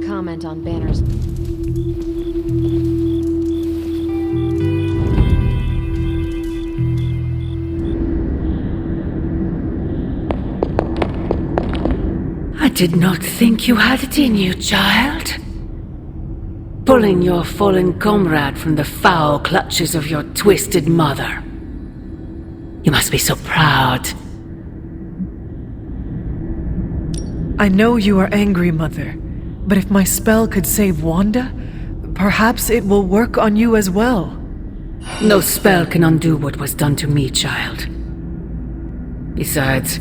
gonna comment on banners. I did not think you had it in you, child. Pulling your fallen comrade from the foul clutches of your twisted mother. You must be so proud. I know you are angry, Mother, but if my spell could save Wanda, perhaps it will work on you as well. No spell can undo what was done to me, child. Besides,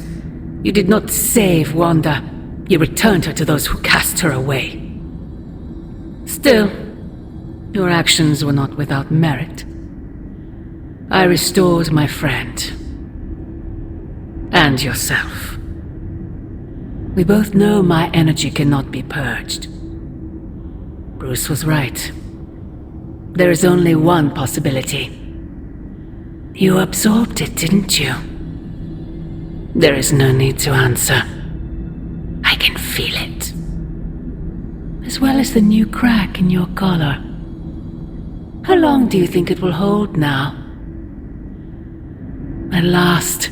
you did not save Wanda. You returned her to those who cast her away. Still, your actions were not without merit. I restored my friend. And yourself. We both know my energy cannot be purged. Bruce was right. There is only one possibility. You absorbed it, didn't you? There is no need to answer. I can feel it. As well as the new crack in your collar. How long do you think it will hold now? At last,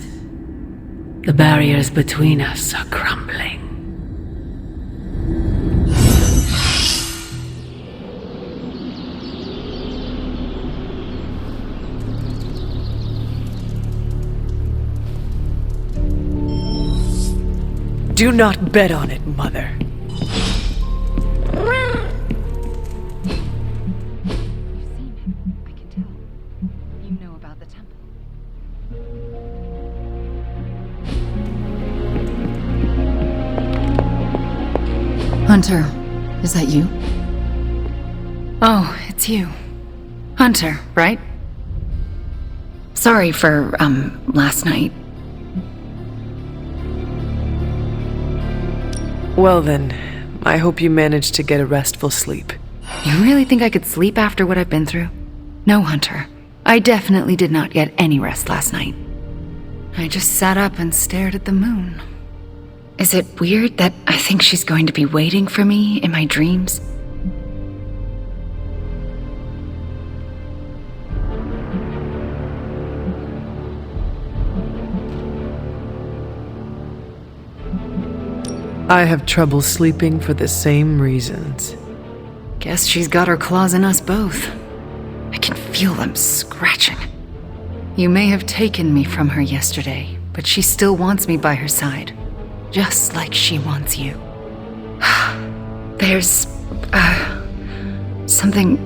the barriers between us are crumbling. Do not bet on it, Mother. Hunter, is that you? Oh, it's you. Hunter, right? Sorry for, last night. Well then, I hope you managed to get a restful sleep. You really think I could sleep after what I've been through? No, Hunter. I definitely did not get any rest last night. I just sat up and stared at the moon. Is it weird that I think she's going to be waiting for me in my dreams? I have trouble sleeping for the same reasons. Guess she's got her claws in us both. I can feel them scratching. You may have taken me from her yesterday, but she still wants me by her side. Just like she wants you. There's, something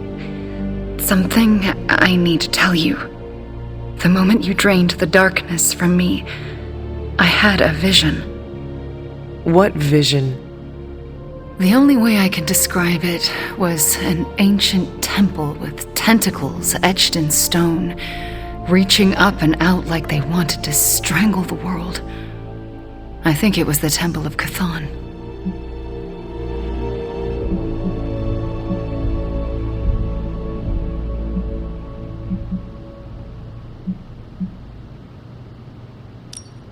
I need to tell you. The moment you drained the darkness from me, I had a vision. What vision? The only way I can describe it was an ancient temple with tentacles etched in stone, reaching up and out like they wanted to strangle the world. I think it was the Temple of Chthon.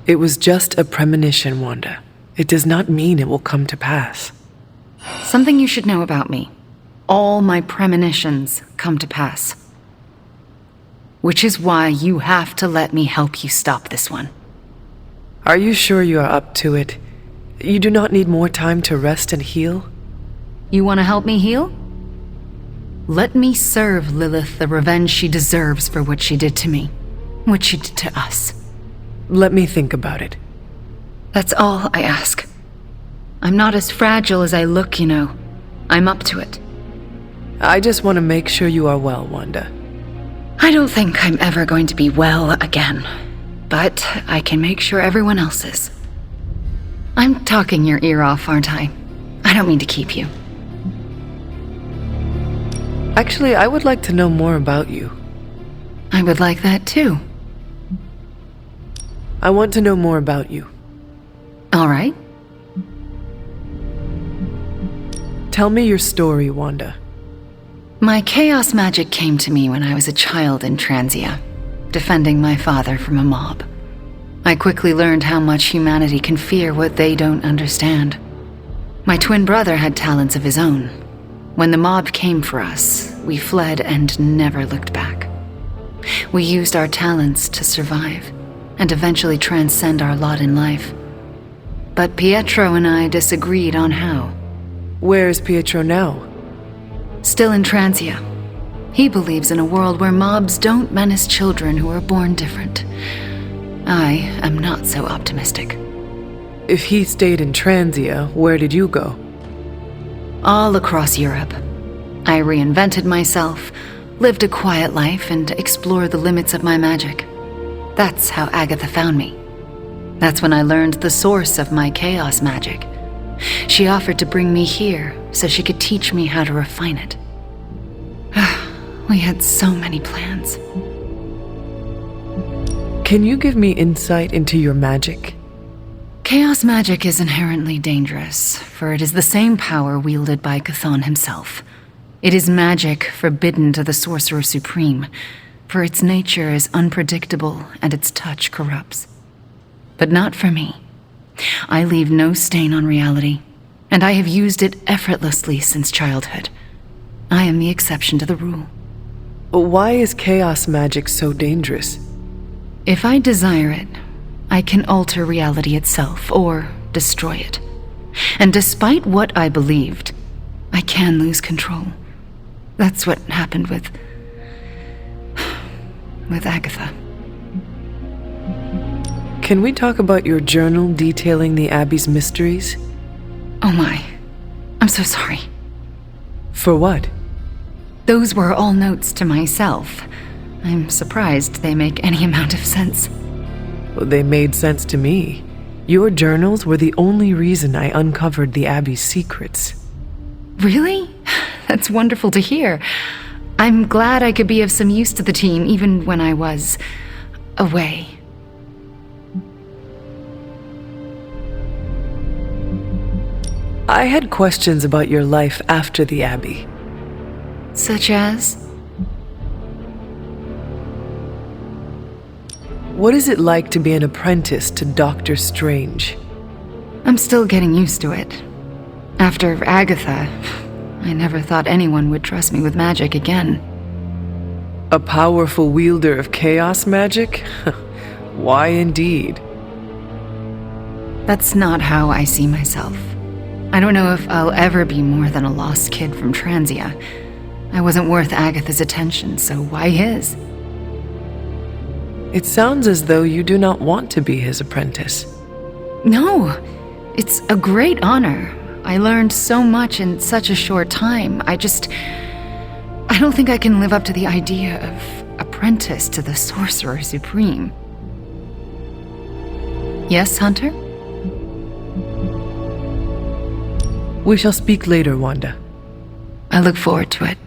It was just a premonition, Wanda. It does not mean it will come to pass. Something you should know about me. All my premonitions come to pass. Which is why you have to let me help you stop this one. Are you sure you are up to it? You do not need more time to rest and heal? You want to help me heal? Let me serve Lilith the revenge she deserves for what she did to me. What she did to us. Let me think about it. That's all I ask. I'm not as fragile as I look, you know. I'm up to it. I just want to make sure you are well, Wanda. I don't think I'm ever going to be well again. But I can make sure everyone else is. I'm talking your ear off, aren't I? I don't mean to keep you. Actually, I would like to know more about you. I would like that too. I want to know more about you. All right. Tell me your story, Wanda. My chaos magic came to me when I was a child in Transia, defending my father from a mob. I quickly learned how much humanity can fear what they don't understand. My twin brother had talents of his own. When the mob came for us, we fled and never looked back. We used our talents to survive and eventually transcend our lot in life. But Pietro and I disagreed on how. Where's Pietro now? Still in Transia. He believes in a world where mobs don't menace children who are born different. I am not so optimistic. If he stayed in Transia, where did you go? All across Europe. I reinvented myself, lived a quiet life, and explored the limits of my magic. That's how Agatha found me. That's when I learned the source of my chaos magic. She offered to bring me here so she could teach me how to refine it. We had so many plans. Can you give me insight into your magic? Chaos magic is inherently dangerous, for it is the same power wielded by Chthon himself. It is magic forbidden to the Sorcerer Supreme, for its nature is unpredictable and its touch corrupts. But not for me. I leave no stain on reality, and I have used it effortlessly since childhood. I am the exception to the rule. Why is chaos magic so dangerous? If I desire it, I can alter reality itself or destroy it. And despite what I believed, I can lose control. That's what happened with Agatha. Can we talk about your journal detailing the Abbey's mysteries? Oh my. I'm so sorry. For what? Those were all notes to myself. I'm surprised they make any amount of sense. Well, they made sense to me. Your journals were the only reason I uncovered the Abbey's secrets. Really? That's wonderful to hear. I'm glad I could be of some use to the team even when I was away. I had questions about your life after the Abbey. Such as? What is it like to be an apprentice to Doctor Strange? I'm still getting used to it. After Agatha, I never thought anyone would trust me with magic again. A powerful wielder of chaos magic? Why indeed? That's not how I see myself. I don't know if I'll ever be more than a lost kid from Transia. I wasn't worth Agatha's attention, so why his? It sounds as though you do not want to be his apprentice. No, it's a great honor. I learned so much in such a short time. I don't think I can live up to the idea of apprentice to the Sorcerer Supreme. Yes, Hunter? We shall speak later, Wanda. I look forward to it.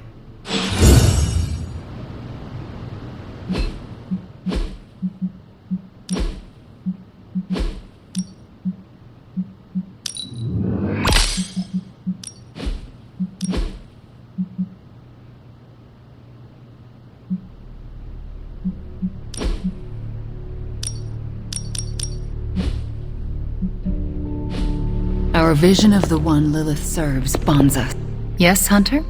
Our vision of the one Lilith serves bonds us. Yes, Hunter?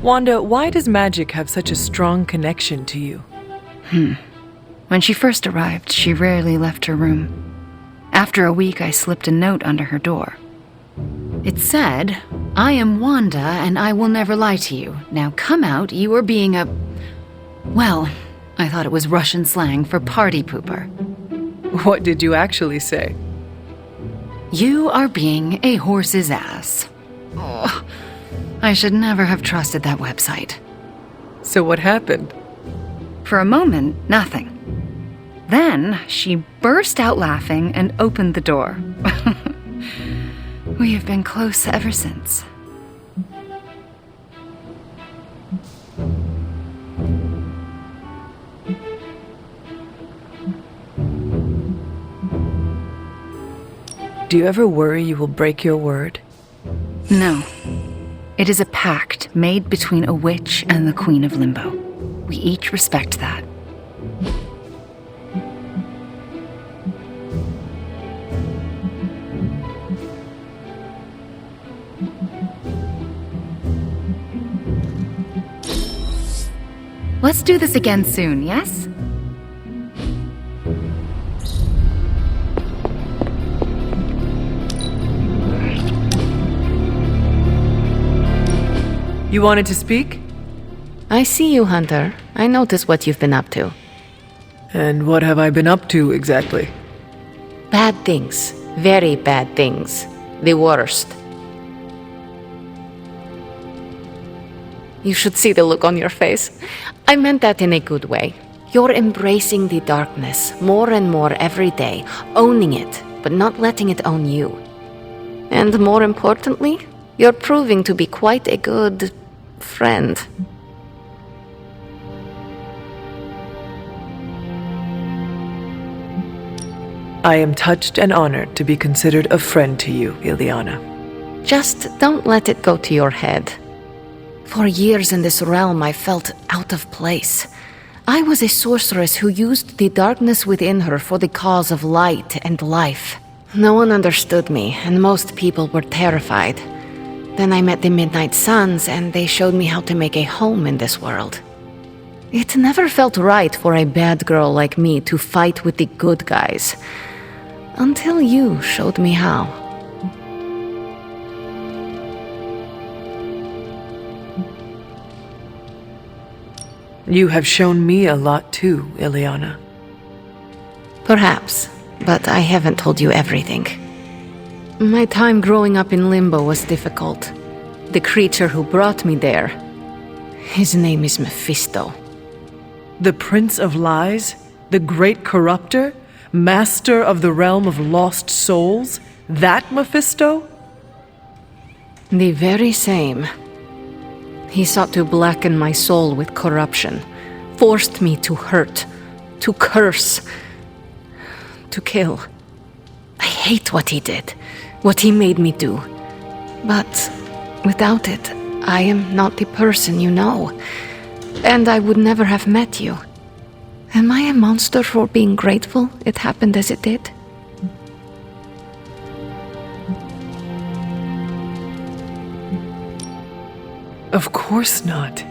Wanda, why does magic have such a strong connection to you? When she first arrived, she rarely left her room. After a week, I slipped a note under her door. It said, "I am Wanda, and I will never lie to you. Now come out, you are being a..." Well, I thought it was Russian slang for party pooper. What did you actually say? You are being a horse's ass. Ugh. I should never have trusted that website. So what happened? For a moment, nothing. Then she burst out laughing and opened the door. We have been close ever since. Do you ever worry you will break your word? No. It is a pact made between a witch and the Queen of Limbo. We each respect that. Let's do this again soon, yes? You wanted to speak? I see you, Hunter. I notice what you've been up to. And what have I been up to exactly? Bad things. Very bad things. The worst. You should see the look on your face. I meant that in a good way. You're embracing the darkness more and more every day, owning it, but not letting it own you. And more importantly, you're proving to be quite a good friend. I am touched and honored to be considered a friend to you, Ileana. Just don't let it go to your head. For years in this realm, I felt out of place. I was a sorceress who used the darkness within her for the cause of light and life. No one understood me, and most people were terrified. Then I met the Midnight Suns, and they showed me how to make a home in this world. It never felt right for a bad girl like me to fight with the good guys. Until you showed me how. You have shown me a lot too, Ileana. Perhaps, but I haven't told you everything. My time growing up in Limbo was difficult. The creature who brought me there, his name is Mephisto. The Prince of Lies? The Great Corruptor? Master of the Realm of Lost Souls? That Mephisto? The very same. He sought to blacken my soul with corruption, forced me to hurt, to curse, to kill. I hate what he did, what he made me do. But without it, I am not the person you know, and I would never have met you. Am I a monster for being grateful it happened as it did? Of course not.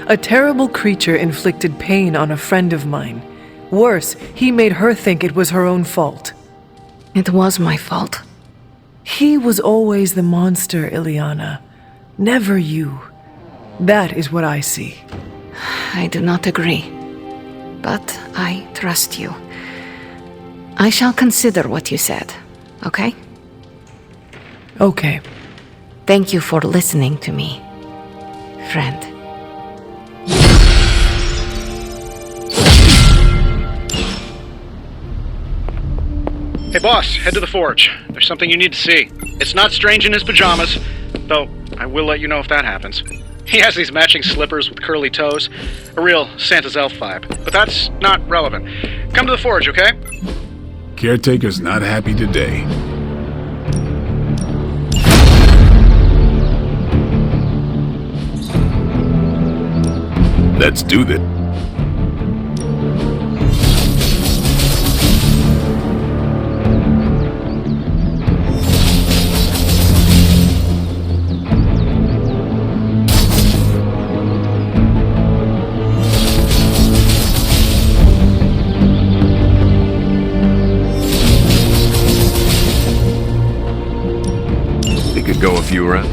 A terrible creature inflicted pain on a friend of mine. Worse, he made her think it was her own fault. It was my fault. He was always the monster, Ileana. Never you. That is what I see. I do not agree. But I trust you. I shall consider what you said, okay? Okay. Thank you for listening to me, friend. Hey boss, head to the forge. There's something you need to see. It's not Strange in his pajamas, though I will let you know if that happens. He has these matching slippers with curly toes. A real Santa's elf vibe. But that's not relevant. Come to the forge, okay? Caretaker's not happy today. Let's do that. Go a few rounds.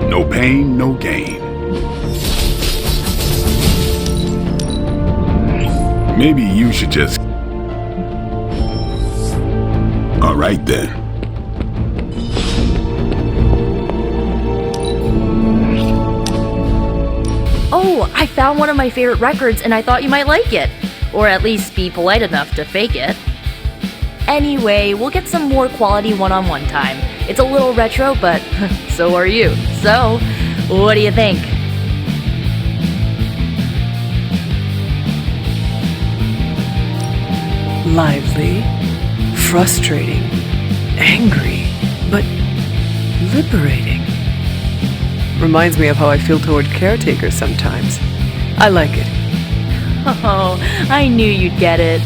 No pain, no gain. Maybe you should just... All right then. Oh, I found one of my favorite records and I thought you might like it. Or at least be polite enough to fake it. Anyway, we'll get some more quality one-on-one time. It's a little retro, but so are you. So, what do you think? lively, frustrating, angry, but liberating. Reminds me of how I feel toward caretakers sometimes. I like it. Oh, I knew you'd get it.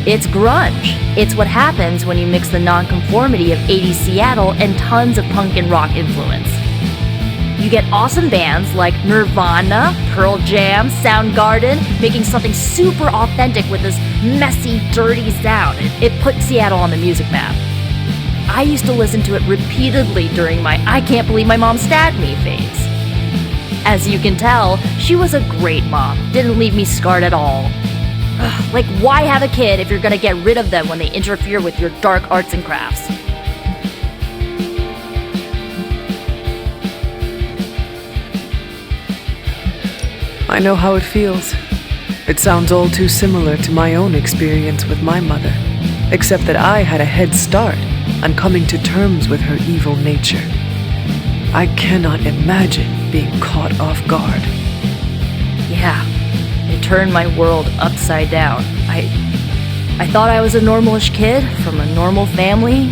It's grunge. It's what happens when you mix the nonconformity of 80s Seattle and tons of punk and rock influence. You get awesome bands like Nirvana, Pearl Jam, Soundgarden, making something super authentic with this messy, dirty sound. It put Seattle on the music map. I used to listen to it repeatedly during my I can't believe my mom stabbed me phase. As you can tell, she was a great mom, didn't leave me scarred at all. Ugh, like, why have a kid if you're gonna get rid of them when they interfere with your dark arts and crafts? I know how it feels. It sounds all too similar to my own experience with my mother, except that I had a head start on coming to terms with her evil nature. I cannot imagine being caught off guard. Yeah, it turned my world upside down. I thought I was a normalish kid from a normal family.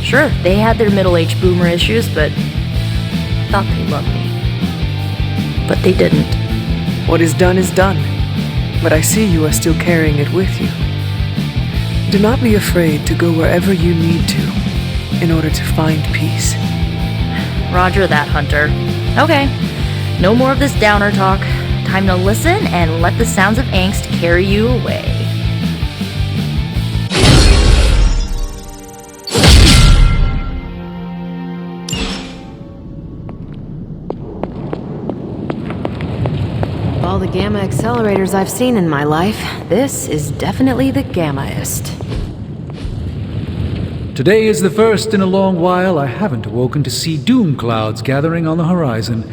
Sure, they had their middle-aged boomer issues, but I thought they loved me. But they didn't. What is done, but I see you are still carrying it with you. Do not be afraid to go wherever you need to in order to find peace. Roger that, Hunter. Okay, no more of this downer talk. Time to listen and let the sounds of angst carry you away. All the gamma accelerators I've seen in my life, this is definitely the gammaest. Today is the first in a long while I haven't awoken to see doom clouds gathering on the horizon.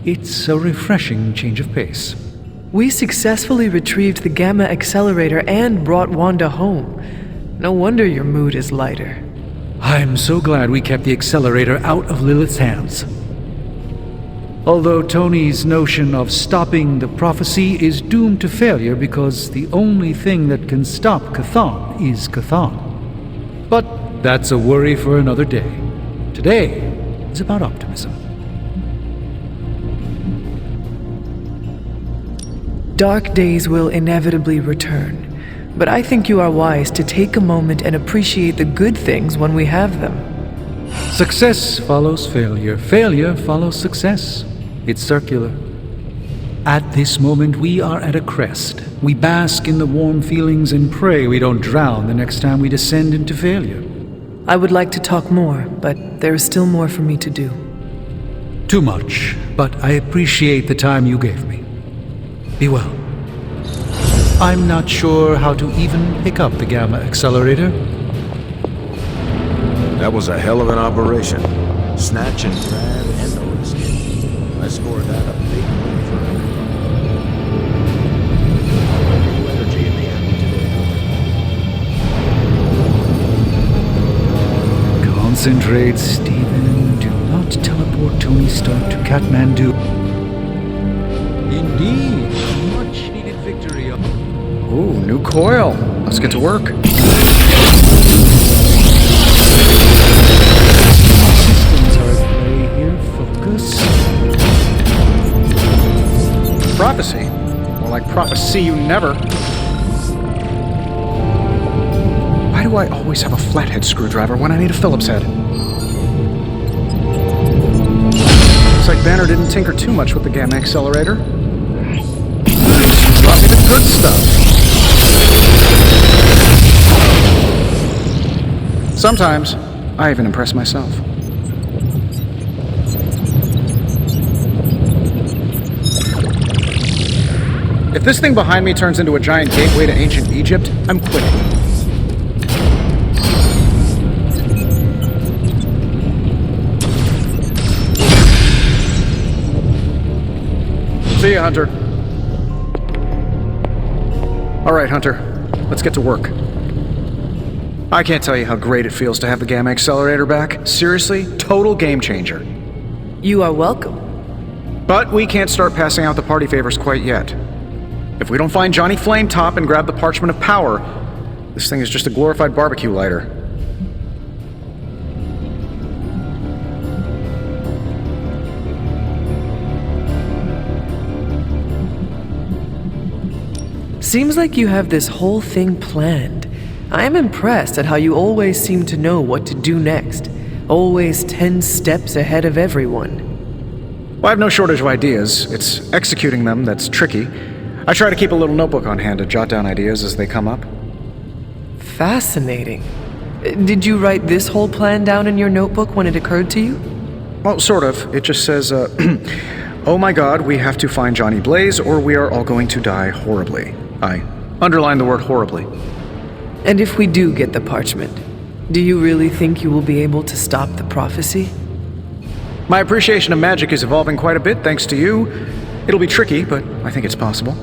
It's a refreshing change of pace. We successfully retrieved the gamma accelerator and brought Wanda home. No wonder your mood is lighter. I'm so glad we kept the accelerator out of Lilith's hands. Although Tony's notion of stopping the prophecy is doomed to failure because the only thing that can stop Chthon is Chthon. But that's a worry for another day. Today is about optimism. Dark days will inevitably return, but I think you are wise to take a moment and appreciate the good things when we have them. Success follows failure. Failure follows success. It's circular. At this moment, we are at a crest. We bask in the warm feelings and pray we don't drown the next time we descend into failure. I would like to talk more, but there is still more for me to do. Too much, but I appreciate the time you gave me. Be well. I'm not sure how to even pick up the gamma accelerator. That was a hell of an operation. Snatch and grab and no escape. I scored that a big win for everyone. Energy in the atmosphere. Concentrate, Stephen. Do not teleport Tony Stark to Kathmandu. Indeed, a much-needed victory. Ooh, new coil. Let's get to work. Systems are at play here. Focus. Prophecy? More like prophecy you never. Why do I always have a flathead screwdriver when I need a Phillips head? Looks like Banner didn't tinker too much with the gamma accelerator. She brought me the good stuff. Sometimes, I even impress myself. If this thing behind me turns into a giant gateway to ancient Egypt, I'm quitting. See ya, Hunter. All right, Hunter. Let's get to work. I can't tell you how great it feels to have the gamma accelerator back. Seriously, total game changer. You are welcome. But we can't start passing out the party favors quite yet. If we don't find Johnny Flametop and grab the Parchment of Power, This thing is just a glorified barbecue lighter. Seems like you have this whole thing planned. I am impressed at how you always seem to know what to do next. Always 10 steps ahead of everyone. Well, I have no shortage of ideas. It's executing them that's tricky. I try to keep a little notebook on hand to jot down ideas as they come up. Fascinating. Did you write this whole plan down in your notebook when it occurred to you? Well, sort of. It just says, oh my god, we have to find Johnny Blaze or we are all going to die horribly. I underline the word horribly. And if we do get the parchment, do you really think you will be able to stop the prophecy? My appreciation of magic is evolving quite a bit thanks to you. It'll be tricky, but I think it's possible.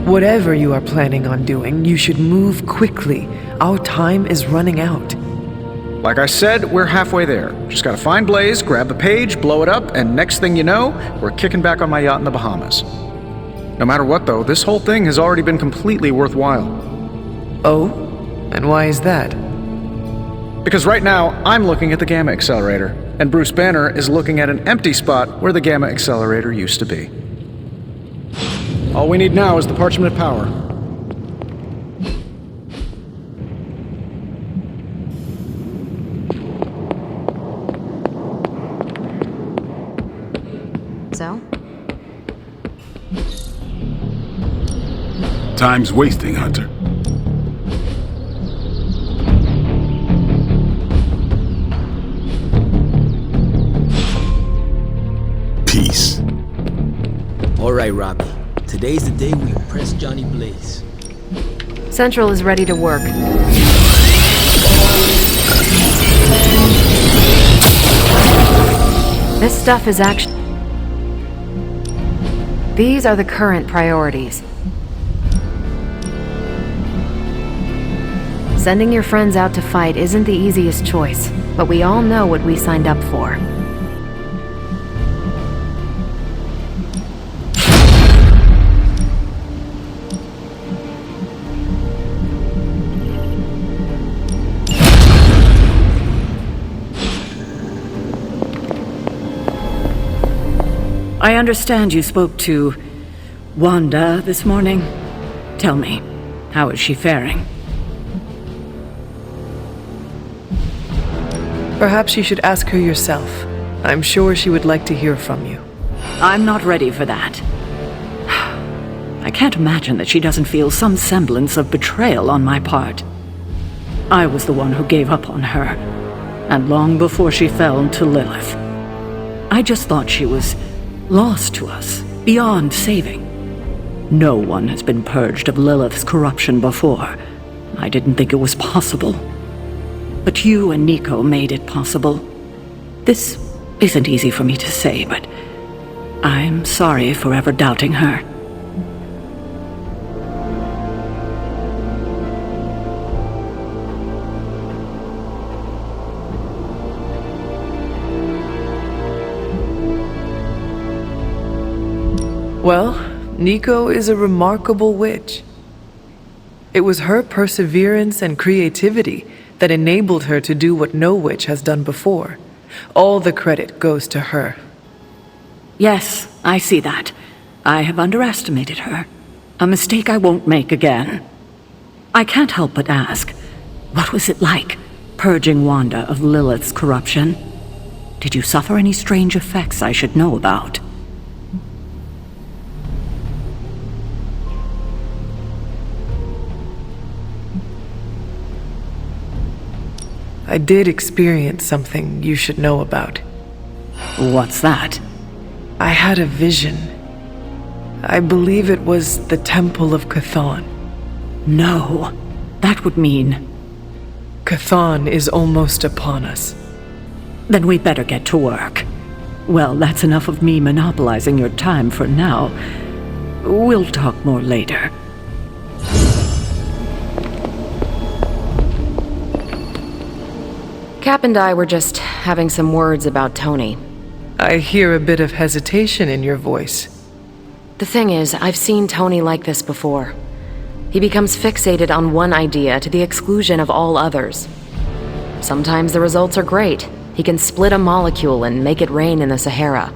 Whatever you are planning on doing, you should move quickly. Our time is running out. Like I said, we're halfway there. Just gotta find Blaze, grab the page, blow it up, and next thing you know, we're kicking back on my yacht in the Bahamas. No matter what, though, this whole thing has already been completely worthwhile. Oh? And why is that? Because right now, I'm looking at the Gamma Accelerator, and Bruce Banner is looking at an empty spot where the Gamma Accelerator used to be. All we need now is the Parchment of Power. So? Time's wasting, Hunter. Peace. All right, Robbie. Today's the day we impress Johnny Blaze. Central is ready to work. This stuff is actually... These are the current priorities. Sending your friends out to fight isn't the easiest choice, but we all know what we signed up for. I understand you spoke to Wanda this morning. Tell me, how is she faring? Perhaps you should ask her yourself. I'm sure she would like to hear from you. I'm not ready for that. I can't imagine that she doesn't feel some semblance of betrayal on my part. I was the one who gave up on her, and long before she fell to Lilith. I just thought she was lost to us, beyond saving. No one has been purged of Lilith's corruption before. I didn't think it was possible. But you and Nico made it possible. This isn't easy for me to say, but I'm sorry for ever doubting her. Well, Nico is a remarkable witch. It was her perseverance and creativity that enabled her to do what no witch has done before. All the credit goes to her. Yes, I see that. I have underestimated her. A mistake I won't make again. I can't help but ask, what was it like, purging Wanda of Lilith's corruption? Did you suffer any strange effects I should know about? I did experience something you should know about. What's that? I had a vision. I believe it was the Temple of Chthon. No, that would mean... Chthon is almost upon us. Then we better get to work. Well, that's enough of me monopolizing your time for now. We'll talk more later. Cap and I were just having some words about Tony. I hear a bit of hesitation in your voice. The thing is, I've seen Tony like this before. He becomes fixated on one idea to the exclusion of all others. Sometimes the results are great. He can split a molecule and make it rain in the Sahara.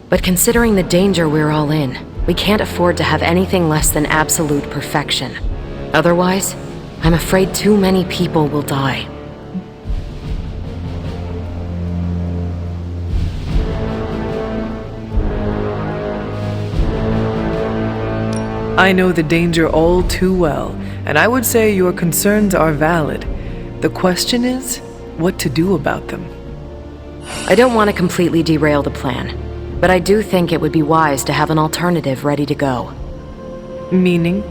But considering the danger we're all in, we can't afford to have anything less than absolute perfection. Otherwise, I'm afraid too many people will die. I know the danger all too well, and I would say your concerns are valid. The question is, what to do about them. I don't want to completely derail the plan, but I do think it would be wise to have an alternative ready to go. Meaning?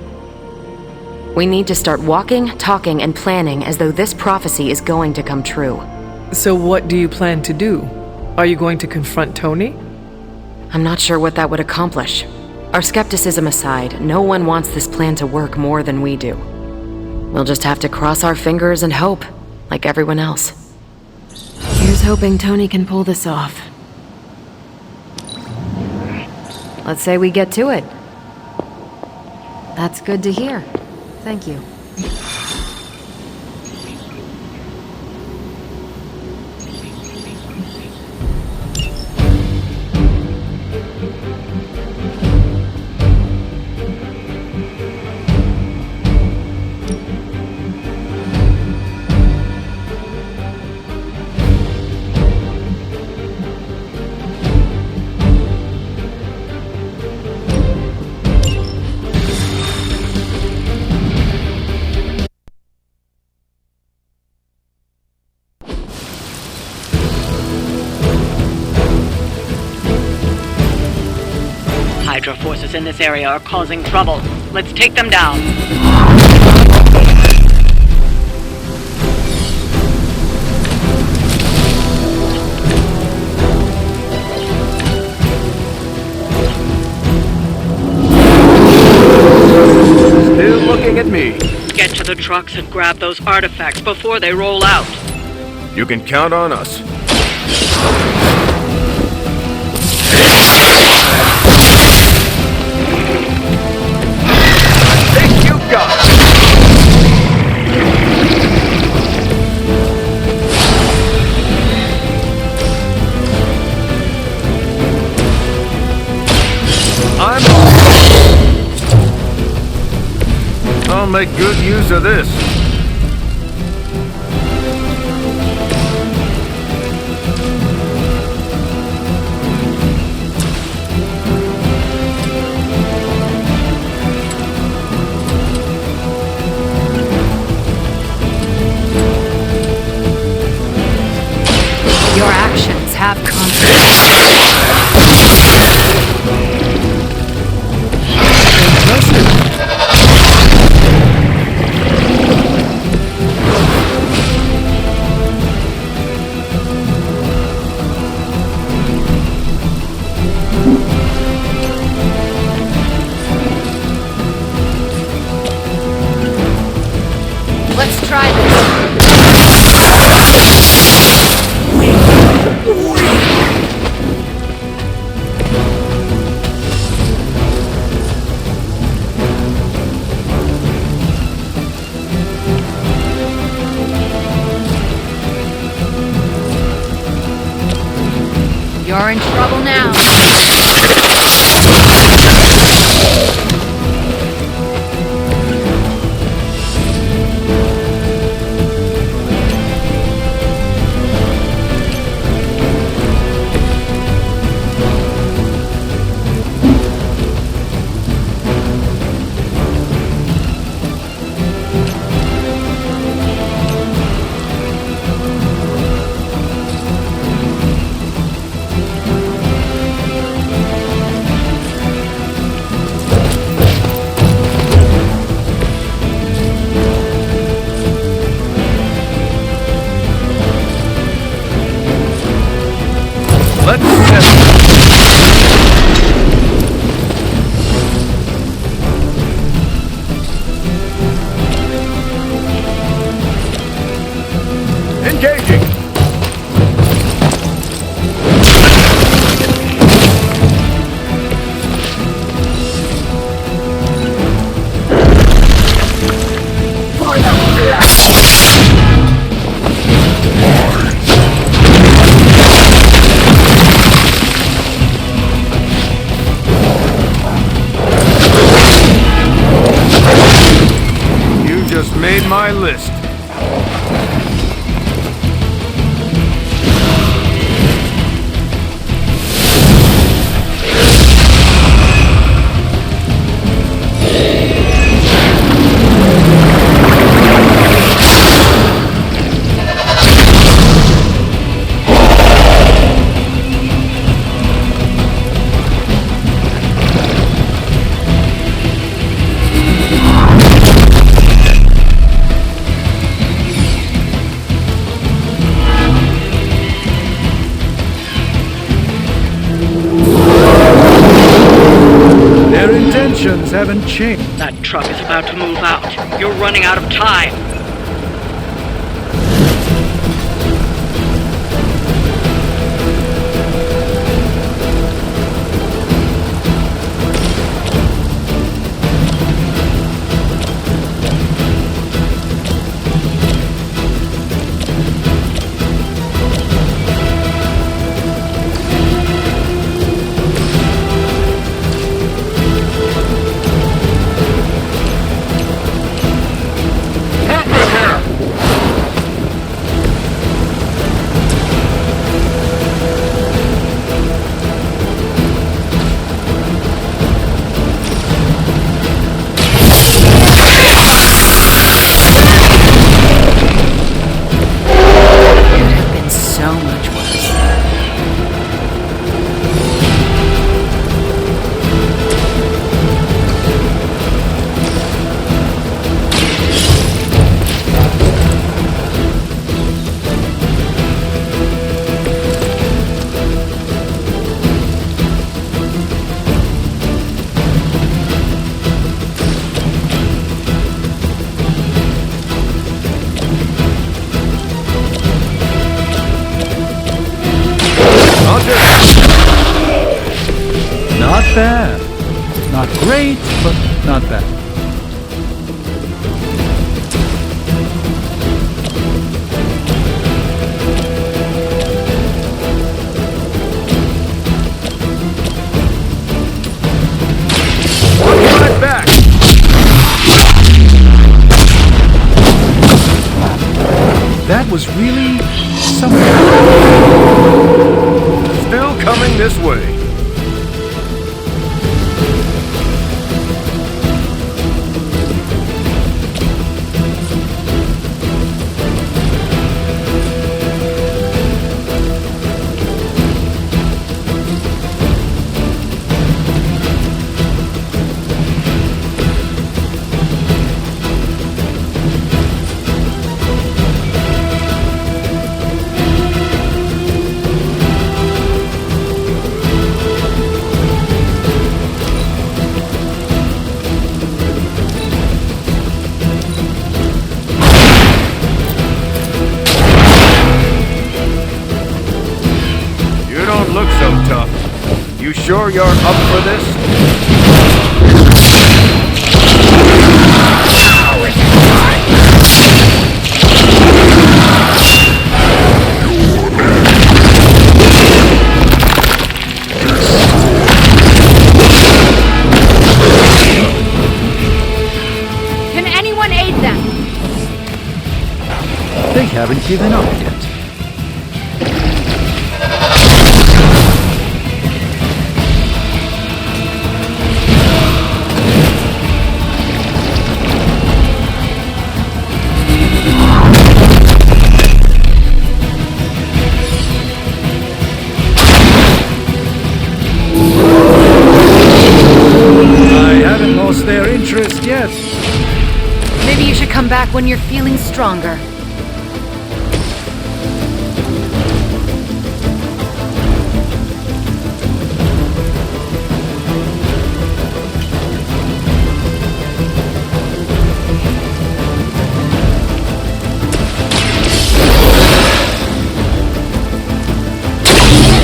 We need to start walking, talking, and planning as though this prophecy is going to come true. So what do you plan to do? Are you going to confront Tony? I'm not sure what that would accomplish. Our skepticism aside, no one wants this plan to work more than we do. We'll just have to cross our fingers and hope, like everyone else. Here's hoping Tony can pull this off. Let's say we get to it. That's good to hear. Thank you. Hydra forces in this area are causing trouble. Let's take them down. Still looking at me. Get to the trucks and grab those artifacts before they roll out. You can count on us. I'll make good use of this. Your actions have consequences. Let's try this. You're in trouble now. made my list. Their intentions haven't changed. That truck is about to move out. You're running out of time. Not bad. Not great, but not bad. Right back. That was really something. Still coming this way. You sure you're up for this? Can anyone aid them? They haven't given up yet. Their interest yet. Maybe you should come back when you're feeling stronger.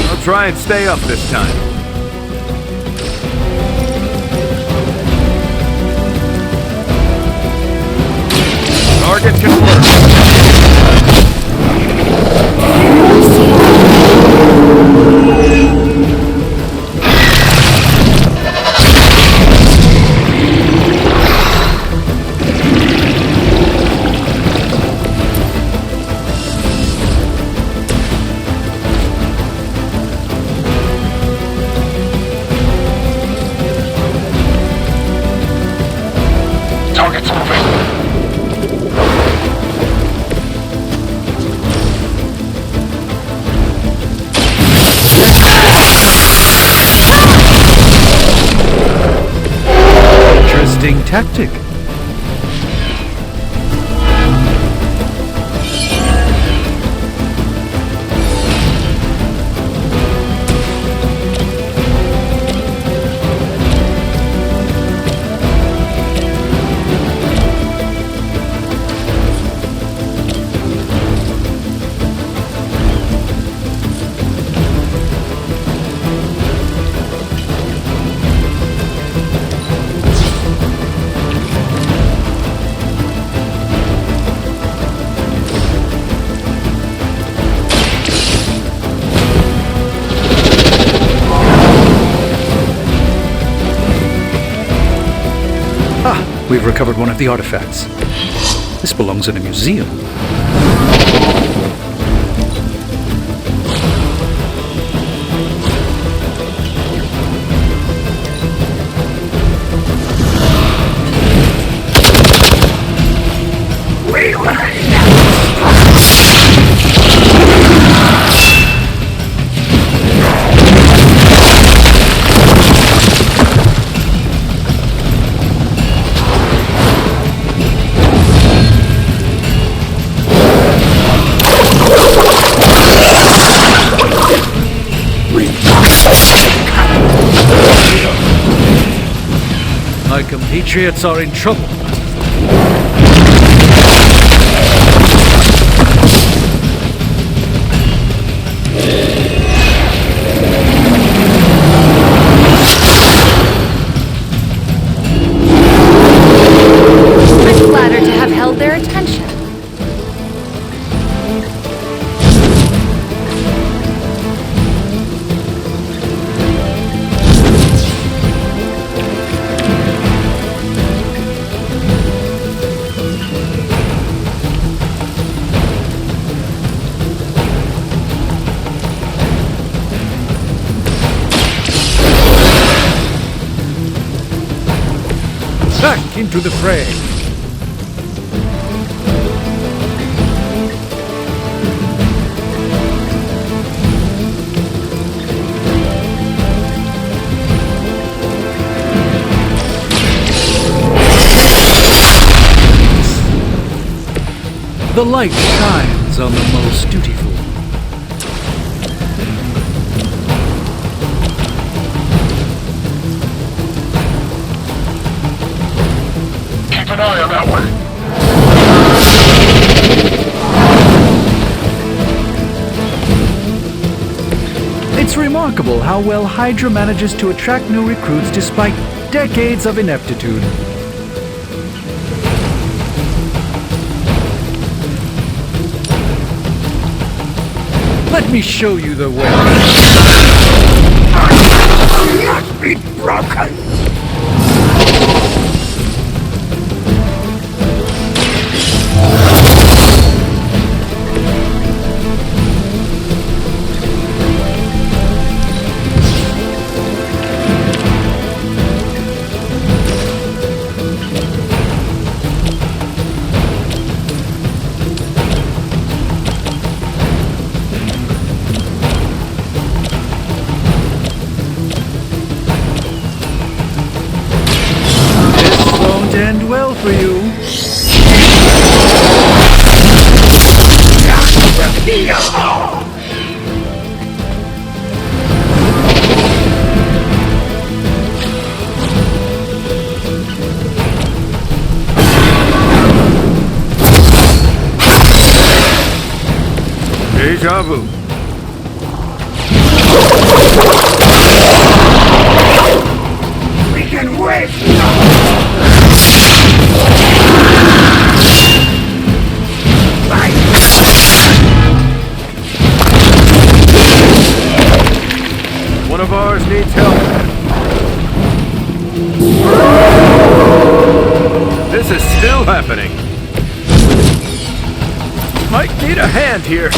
I'll try and stay up this time. Target confirmed. tactic. We've recovered one of the artifacts. This belongs in a museum. My compatriots are in trouble. I'm flattered to have held their attention. Back into the fray. The light shines on the most dutiful. Keep an eye on that one. It's remarkable how well Hydra manages to attract new recruits despite decades of ineptitude. Let me show you the way. Must be broken. End well for you. Deja vu. We can wait. One of ours needs help. This is still happening. Might need a hand here.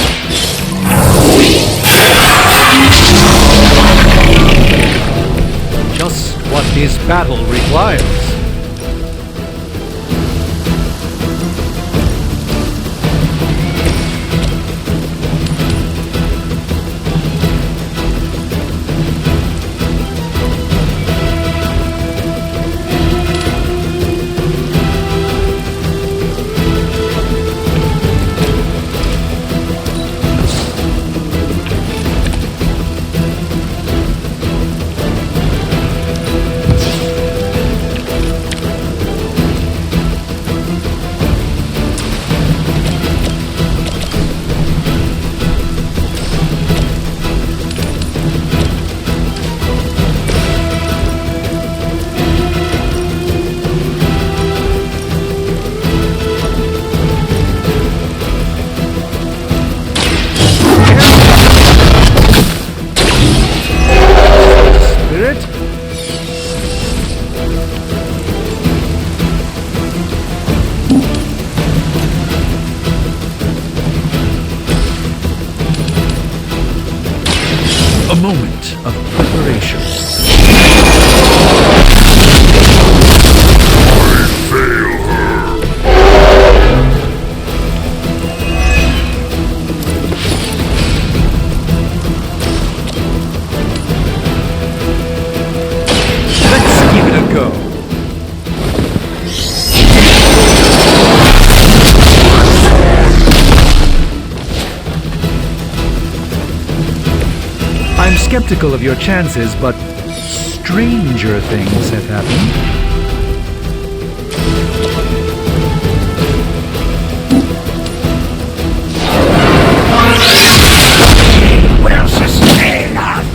Just what this battle requires. moment of preparation. Let's give it a go. I'm skeptical of your chances, but stranger things have happened. Will sustain us.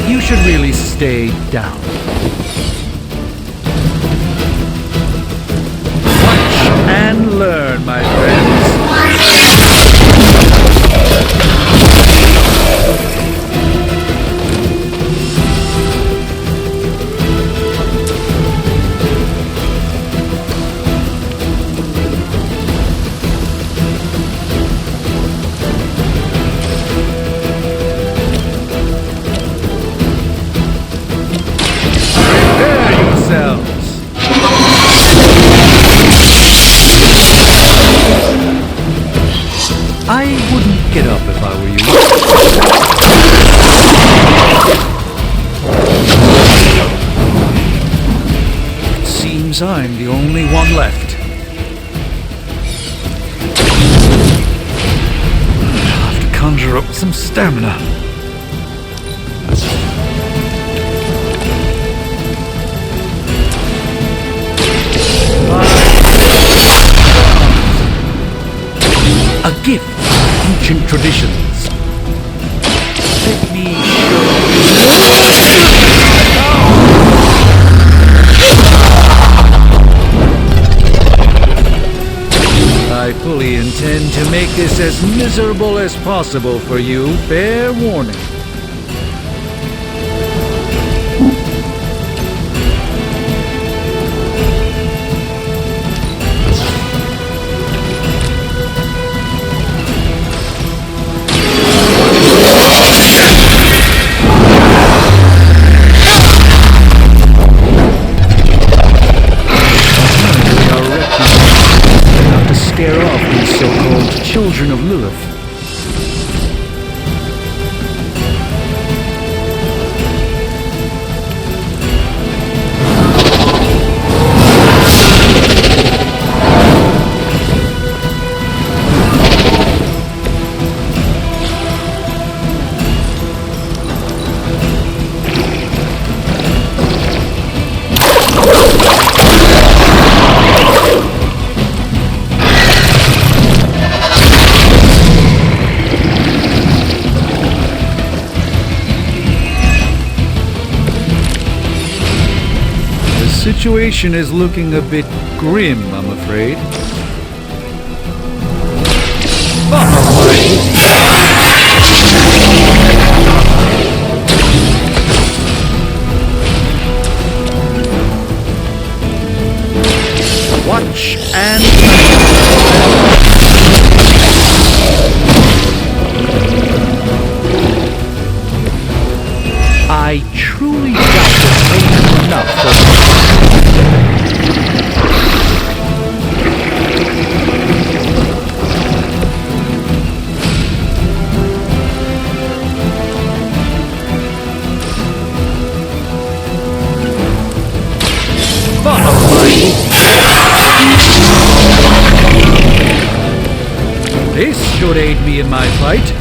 You should really stay down. Watch and learn, my friends. I wouldn't get up if I were you. It seems I'm the only one left. I'll have to conjure up some stamina. A gift of ancient traditions. Let me show I fully intend to make this as miserable as possible for you. Fair warning. Scare off these so-called children of Lilith. The situation is looking a bit grim, I'm afraid. Watch and I truly doubt this ain't enough for This should aid me in my fight.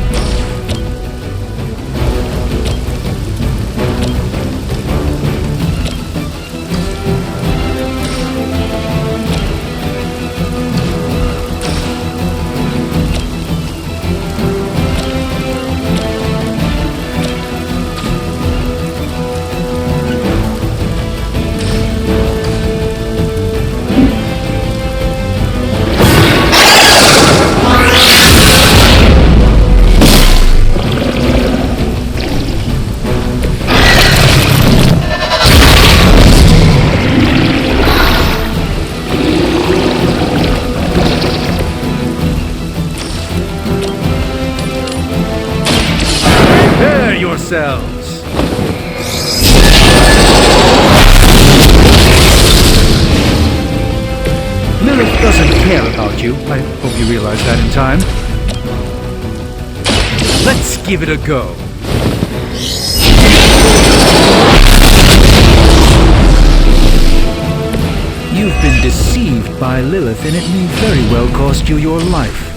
yourselves. Lilith doesn't care about you. I hope you realize that in time. Let's give it a go. You've been deceived by Lilith, and it may very well cost you your life.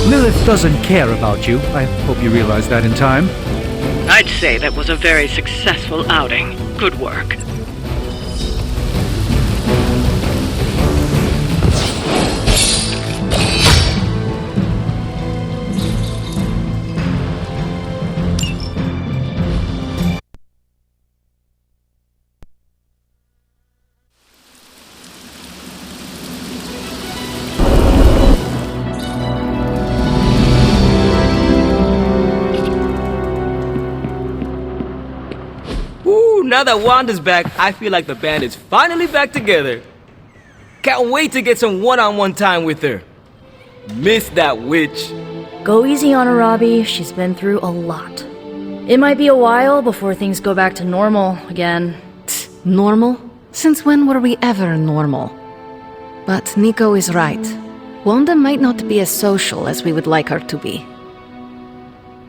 Lilith doesn't care about you. I hope you realize that in time. I'd say that was a very successful outing. Good work. Now that Wanda's back, I feel like the band is finally back together. Can't wait to get some one-on-one time with her. Miss that witch. Go easy on her, Robbie. She's been through a lot. It might be a while before things go back to normal again. Normal? Since when were we ever normal? But Nico is right. Wanda might not be as social as we would like her to be.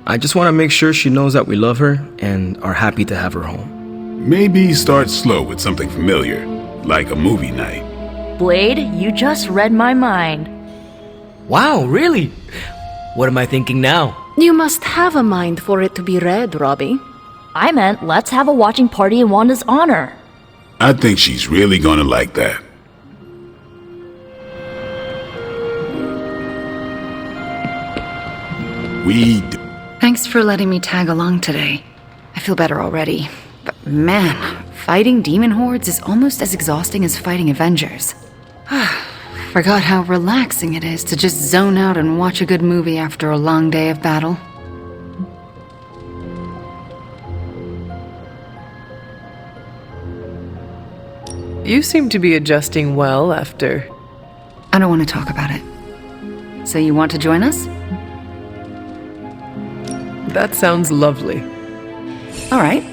I just want to make sure she knows that we love her and are happy to have her home. Maybe start slow with something familiar, like a movie night. Blade, you just read my mind. Wow, really? What am I thinking now? You must have a mind for it to be read, Robbie. I meant let's have a watching party in Wanda's honor. I think she's really gonna like that. Thanks for letting me tag along today. I feel better already. But man, fighting demon hordes is almost as exhausting as fighting Avengers. Forgot how relaxing it is to just zone out and watch a good movie after a long day of battle. You seem to be adjusting well after... I don't want to talk about it. So you want to join us? That sounds lovely. All right.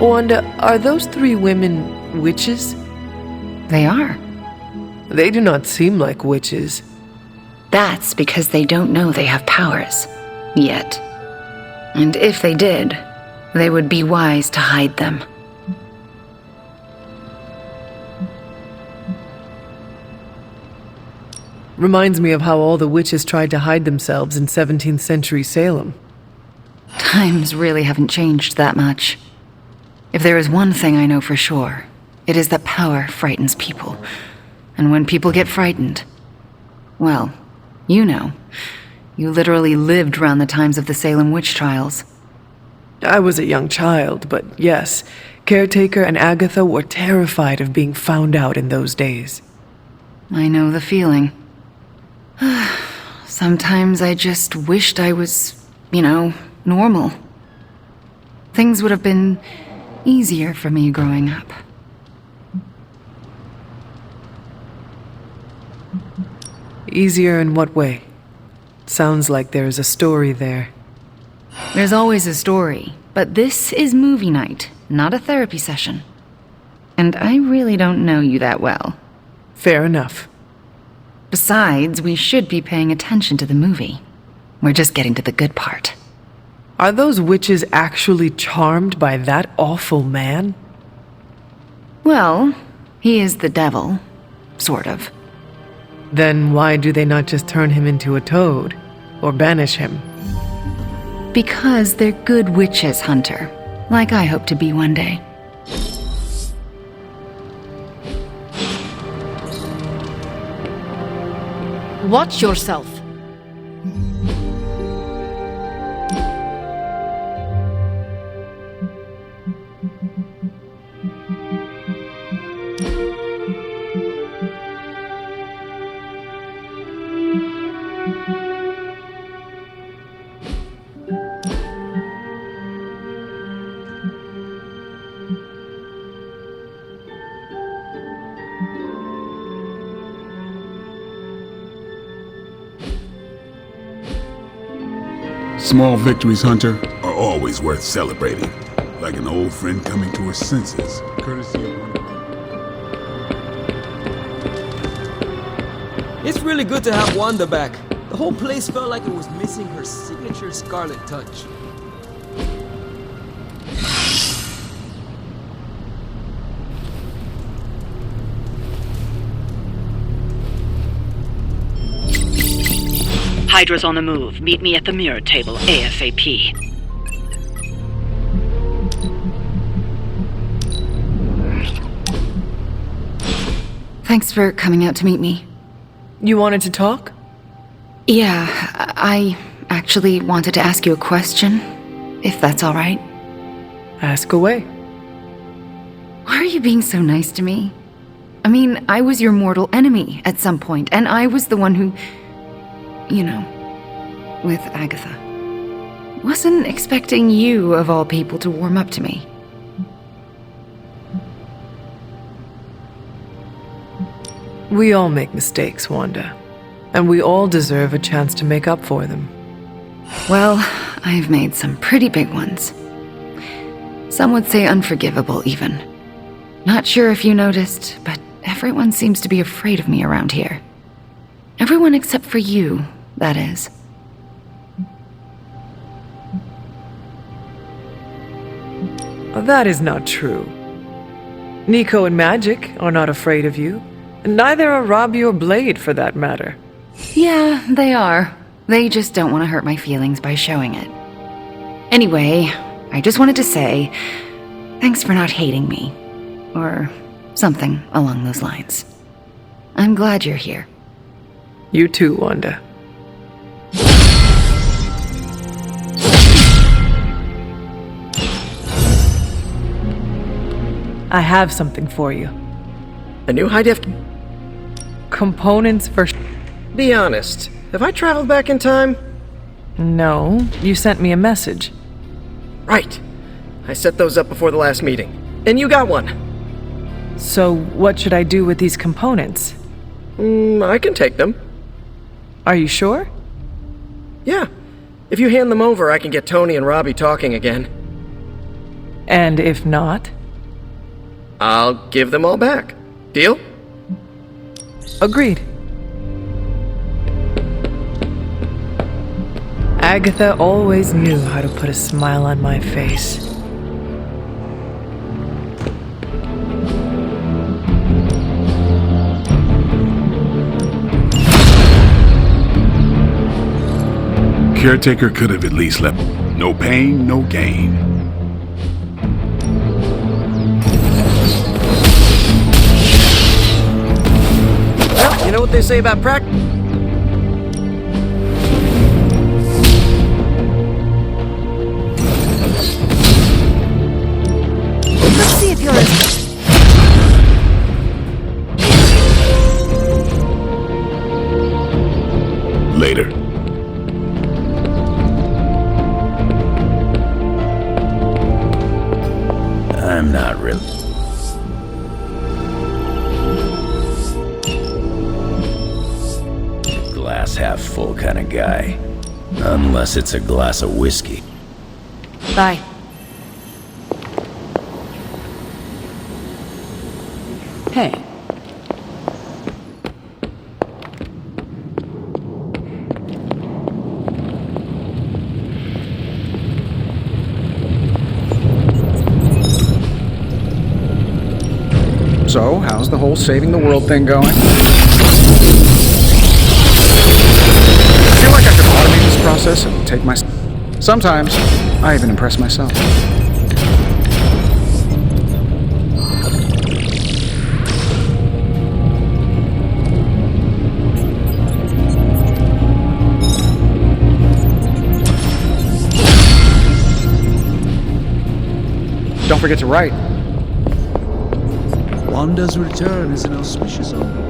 Wanda, are those three women witches? They are. They do not seem like witches. That's because they don't know they have powers. Yet. And if they did, they would be wise to hide them. Reminds me of how all the witches tried to hide themselves in 17th century Salem. Times really haven't changed that much. If there is one thing I know for sure, it is that power frightens people. And when people get frightened, well, you know, you literally lived around the times of the Salem witch trials. I was a young child, but yes, Caretaker and Agatha were terrified of being found out in those days. I know the feeling. Sometimes I just wished I was, normal. Things would have been easier for me growing up. Easier in what way? Sounds like there's a story there. There's always a story, but this is movie night, not a therapy session. And I really don't know you that well. Fair enough. Besides, we should be paying attention to the movie. We're just getting to the good part. Are those witches actually charmed by that awful man? Well, he is the devil. Sort of. Then why do they not just turn him into a toad? Or banish him? Because they're good witches, Hunter. Like I hope to be one day. Watch yourself. Small victories, Hunter, are always worth celebrating. Like an old friend coming to her senses, courtesy of one of It's really good to have Wanda back. The whole place felt like it was missing her signature Scarlet touch. Hydra's on the move. Meet me at the mirror table ASAP. Thanks for coming out to meet me. You wanted to talk? Yeah, I actually wanted to ask you a question, if that's all right. Ask away. Why are you being so nice to me? I mean, I was your mortal enemy at some point, and I was the one who... you know, with Agatha. Wasn't expecting you, of all people, to warm up to me. We all make mistakes, Wanda. And we all deserve a chance to make up for them. Well, I've made some pretty big ones. Some would say unforgivable, even. Not sure if you noticed, but everyone seems to be afraid of me around here. Everyone except for you, that is. That is not true. Nico and Magic are not afraid of you. And neither are Robbie or Blade, for that matter. Yeah, they are. They just don't want to hurt my feelings by showing it. Anyway, I just wanted to say, thanks for not hating me. Or something along those lines. I'm glad you're here. You too, Wanda. I have something for you. A new high-def... Components for... Be honest, have I traveled back in time? No, you sent me a message. Right. I set those up before the last meeting. And you got one. So, what should I do with these components? I can take them. Are you sure? Yeah. If you hand them over, I can get Tony and Robbie talking again. And if not? I'll give them all back. Deal? Agreed. Agatha always knew how to put a smile on my face. Caretaker could have at least left. No pain, no gain. Well, you know what they say about practice? Let's see if you're as... Later. I'm not really. Glass half full kind of guy. Unless it's a glass of whiskey. Bye. Hey. So, how's the whole saving the world thing going? I feel like I could automate this process and take my... Sometimes, I even impress myself. Don't forget to write. Wanda's return is an auspicious omen.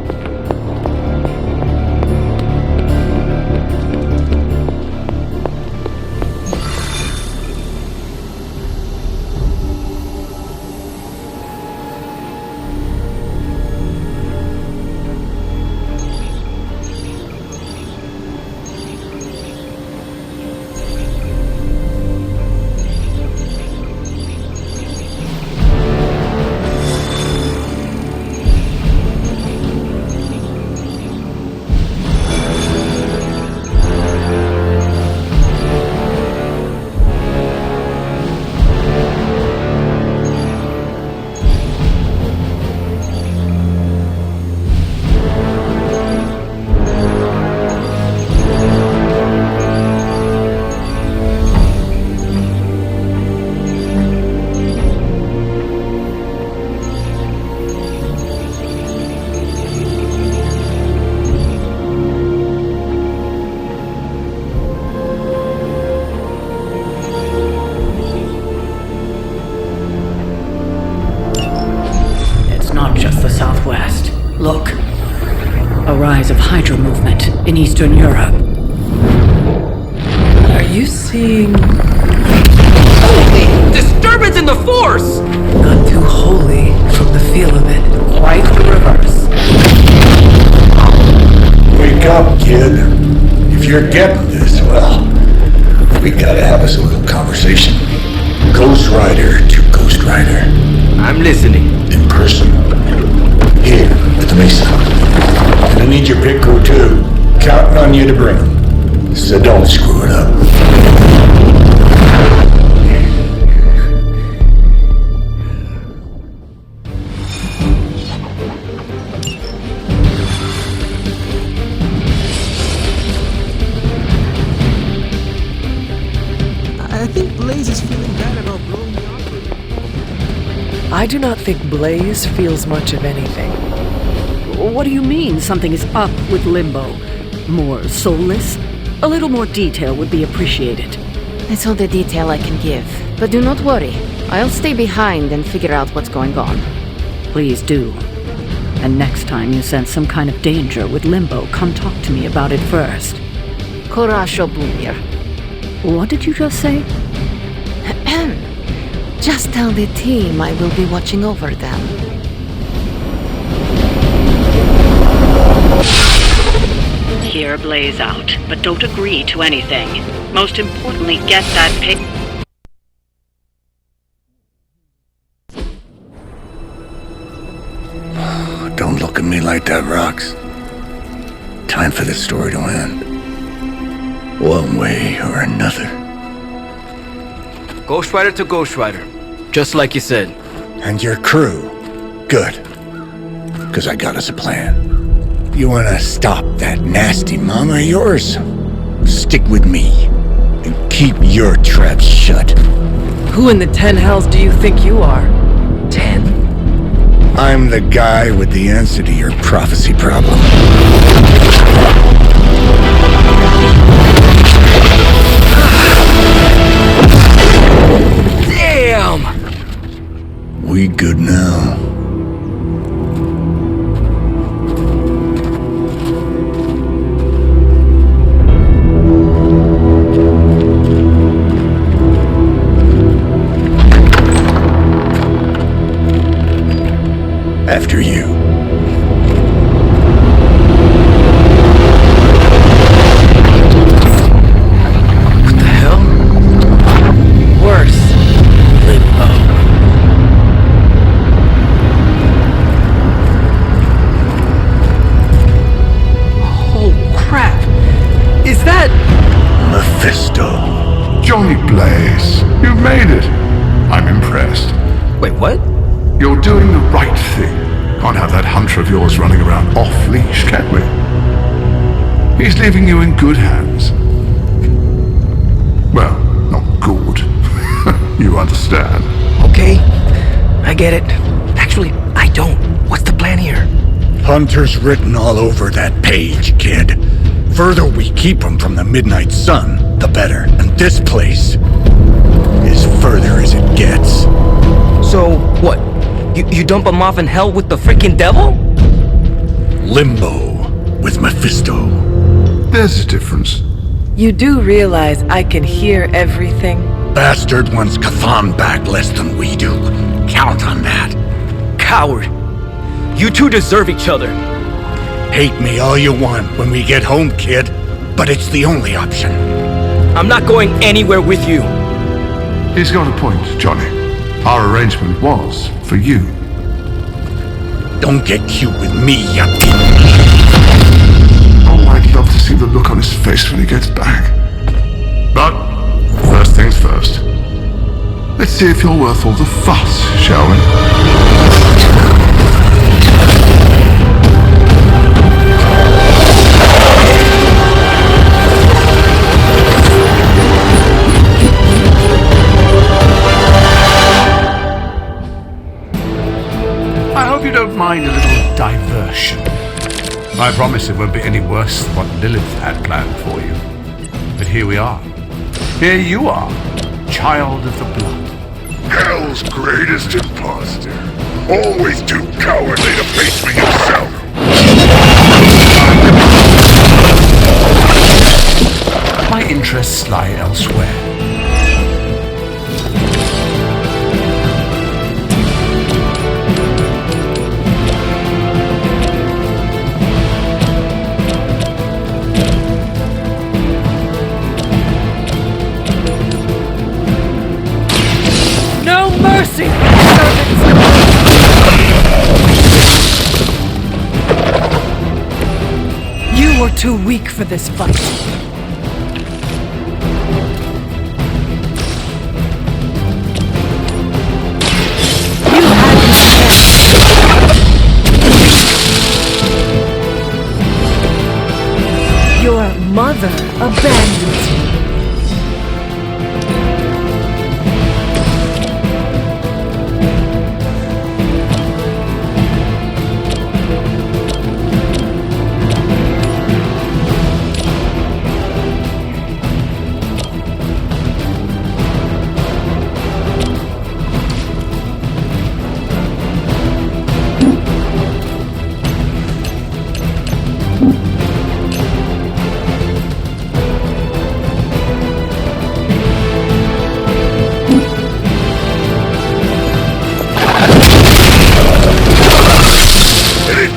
rise of Hydra movement in Eastern Europe. Are you seeing... Holy! Disturbance in the Force! Not too holy from the feel of it. Quite the reverse. Wake up, kid. If you're getting this, well, we gotta have us a little conversation. Ghost Rider to Ghost Rider. I'm listening. In person. Here, at the Mesa. And I need your pit crew too. Counting on you to bring them. So don't screw it up. I think Blaze is feeling bad about blowing me off. I do not think Blaze feels much of anything. What do you mean something is up with Limbo? More soulless? A little more detail would be appreciated. It's all the detail I can give. But do not worry. I'll stay behind and figure out what's going on. Please do. And next time you sense some kind of danger with Limbo, come talk to me about it first. Korasho Bumir. What did you just say? Just tell the team I will be watching over them. Hear Blaze out, but don't agree to anything. Most importantly, get that pic. Don't look at me like that, Rox. Time for this story to end. One way or another. Ghost Rider to Ghost Rider. Just like you said. And your crew. Good. Because I got us a plan. You wanna stop that nasty mama of yours? Stick with me. And keep your traps shut. Who in the 10 hells do you think you are? 10? I'm the guy with the answer to your prophecy problem. Damn! We good now? After you. What the hell? Worse. Limbo. Oh crap! Is that... Mephisto. Johnny Blaze, you've made it. I'm impressed. Wait, what? You're doing the right thing. Can't have that hunter of yours running around off-leash, can we? He's leaving you in good hands. Well, not good. You understand. Okay, I get it. Actually, I don't. What's the plan here? Hunter's written all over that page, kid. Further we keep him from the midnight sun, the better. And this place is further as it gets. So, what? You dump him off in hell with the freaking devil? Limbo with Mephisto. There's a difference. You do realize I can hear everything? Bastard wants Cathan back less than we do. Count on that. Coward. You two deserve each other. Hate me all you want when we get home, kid. But it's the only option. I'm not going anywhere with you. He's got a point, Johnny. Our arrangement was for you. Don't get cute with me, you... Oh, I'd love to see the look on his face when he gets back. But, first things first. Let's see if you're worth all the fuss, shall we? I hope you don't mind a little diversion. I promise it won't be any worse than what Lilith had planned for you. But here we are. Here you are, child of the blood. Hell's greatest imposter. Always too cowardly to face me himself. You're too weak for this fight. You had your chance. Your mother abandoned you.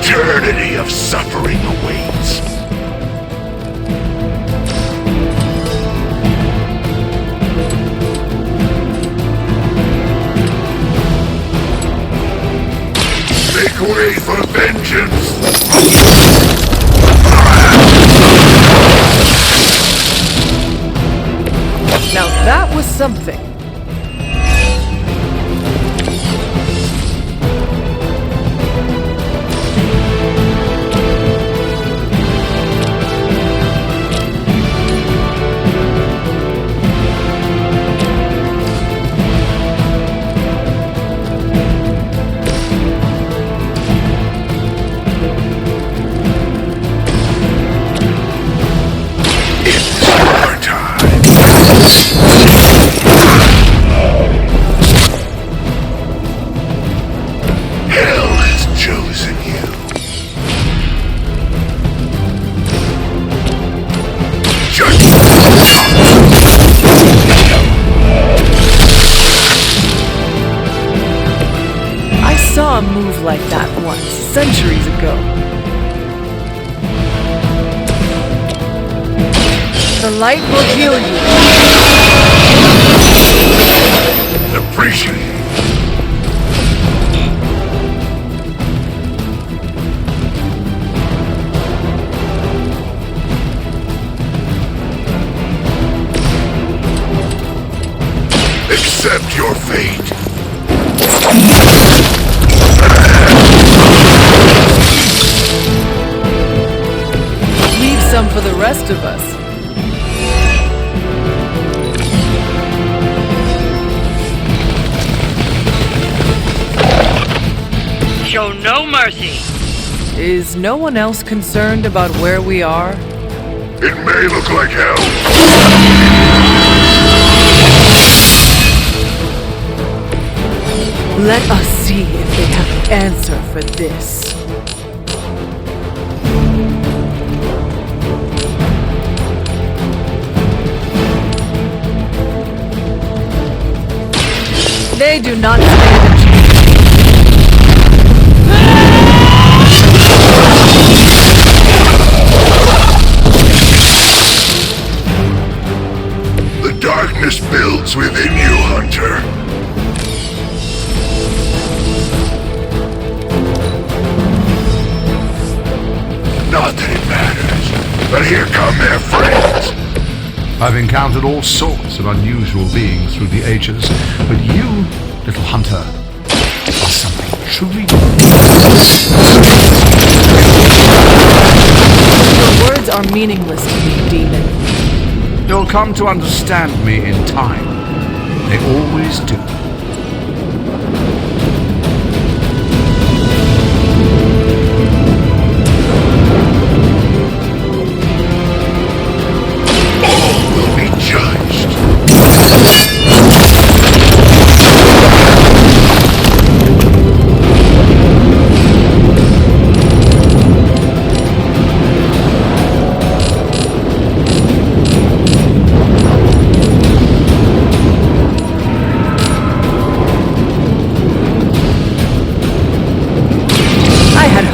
Eternity of suffering awaits. Make way for vengeance! Now that was something. I saw a move like that once, centuries ago. The light will heal you. Appreciate it. Accept your fate. Leave some for the rest of us. Show no mercy. Is no one else concerned about where we are? It may look like hell. Let us see if they have an answer for this. They do not stand a chance. The darkness builds within you, Hunter. Not that it matters, but here come their friends. I've encountered all sorts of unusual beings through the ages, but you, little hunter, are something truly... Your words are meaningless to me, demon. You'll come to understand me in time. They always do.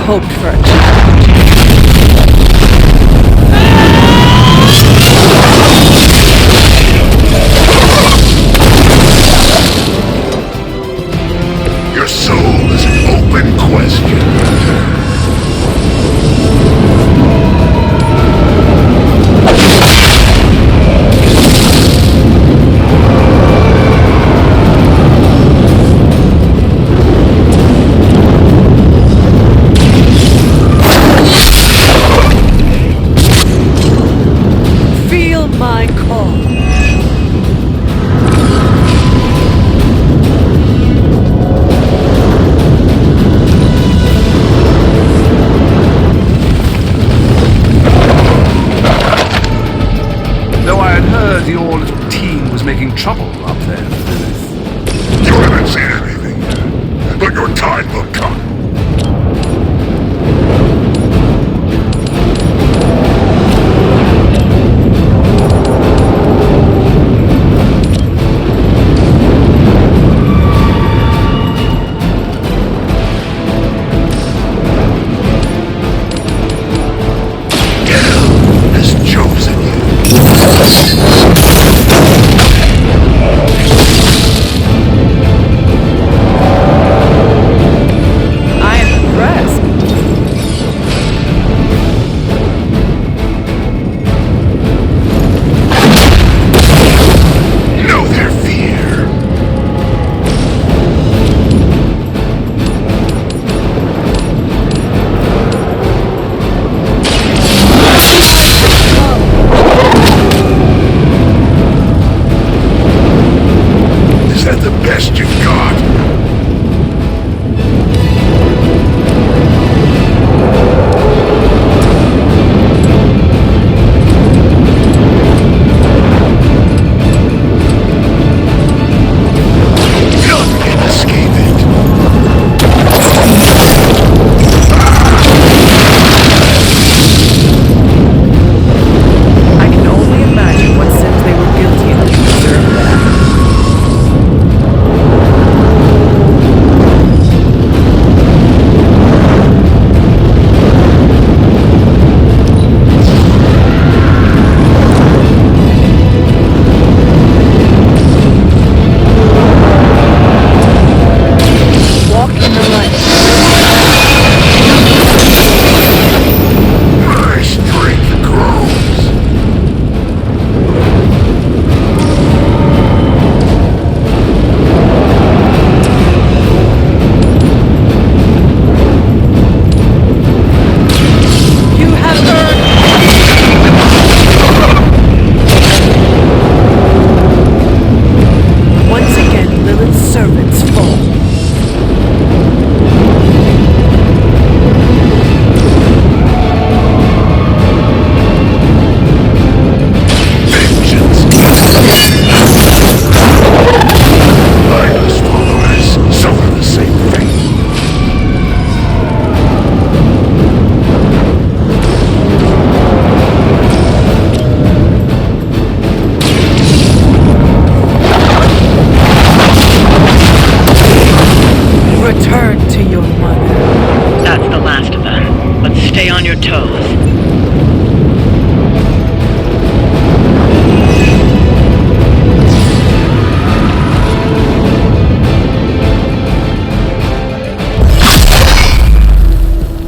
Hoped for a challenge. Your soul is an open question. trouble up there, Lilith? You haven't seen anything yet, but your time will come.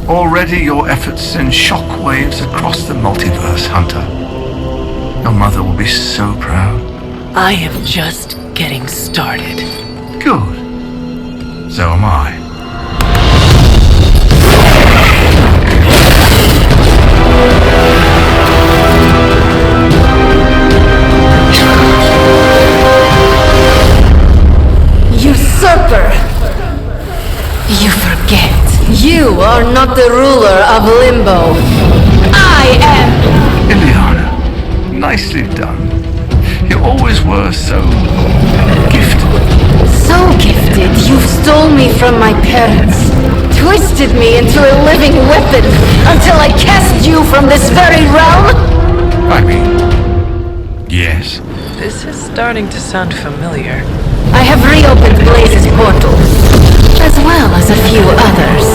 Already your efforts send shockwaves across the multiverse, Hunter. Your mother will be so proud. I am just getting started. Good. So am I. Usurper! You forget. You are not the ruler of Limbo. I am! Ileana, nicely done. You always were so gifted. So gifted, you stole me from my parents. Twisted me into a living weapon until I cast you from this very realm? I mean, yes. This is starting to sound familiar. I have reopened Blaze's portal, as well as a few others.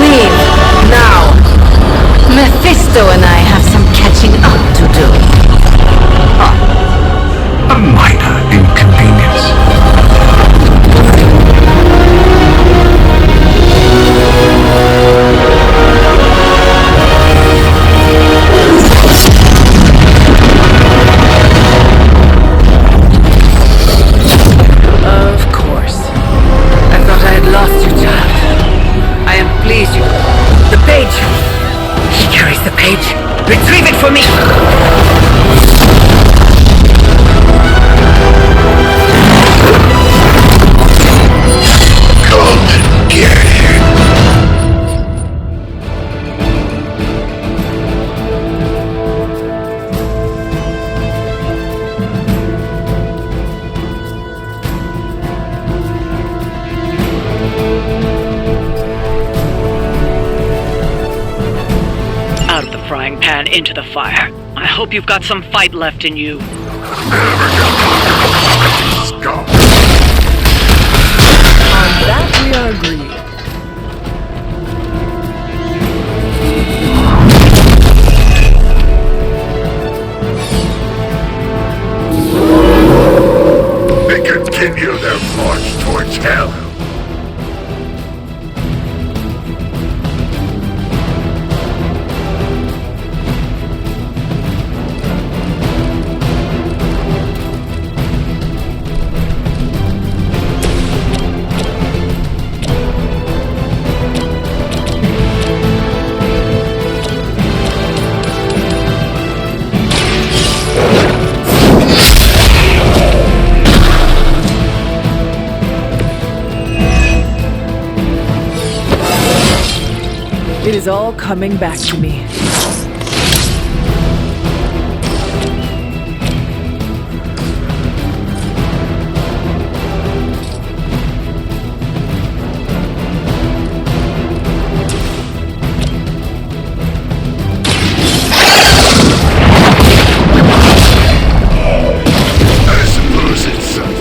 Leave, now. Mephisto and I have some catching up to do. A minor inconvenience. man into the fire. I hope you've got some fight left in you. Scum. On that we are agreed. They continue their march towards hell. It is all coming back to me. I suppose it's something.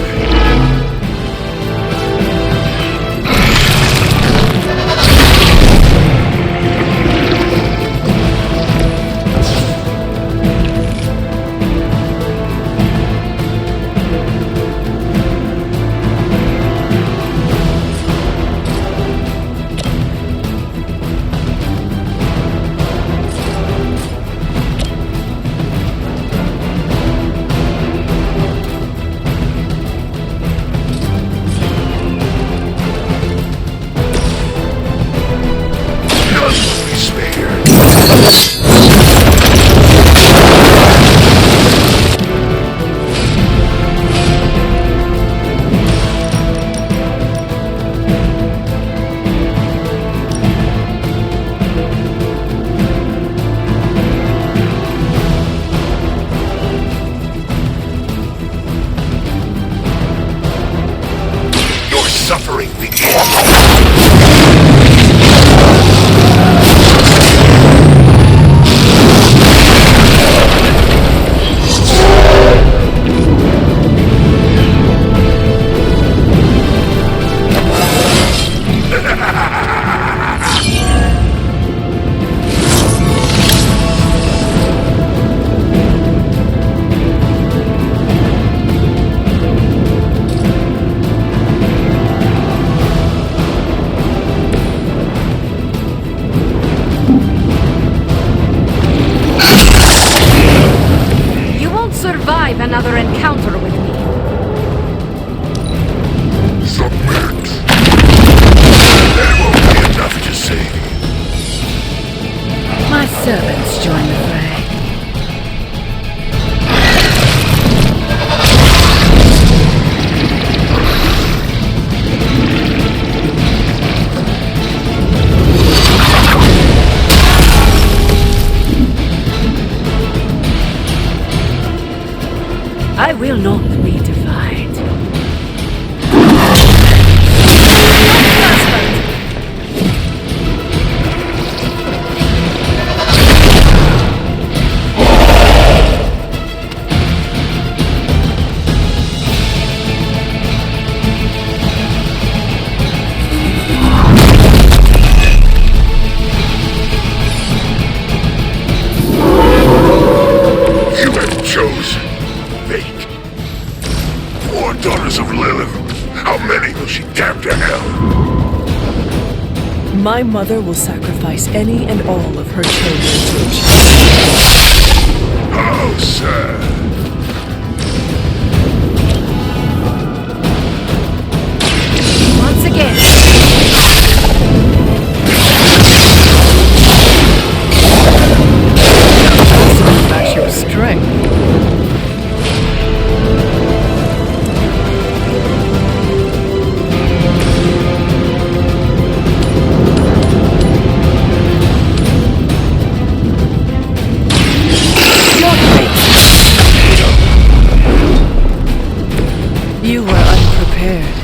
Suffering survive another encounter with me. Submit. That won't be enough to save you. My servants join the fray. I will not be defied. You have chosen fate. 4 daughters of Lilith. How many will she damn to hell? My mother will sacrifice any and all of her children. How sad. Once again. Flash your strength. You were unprepared.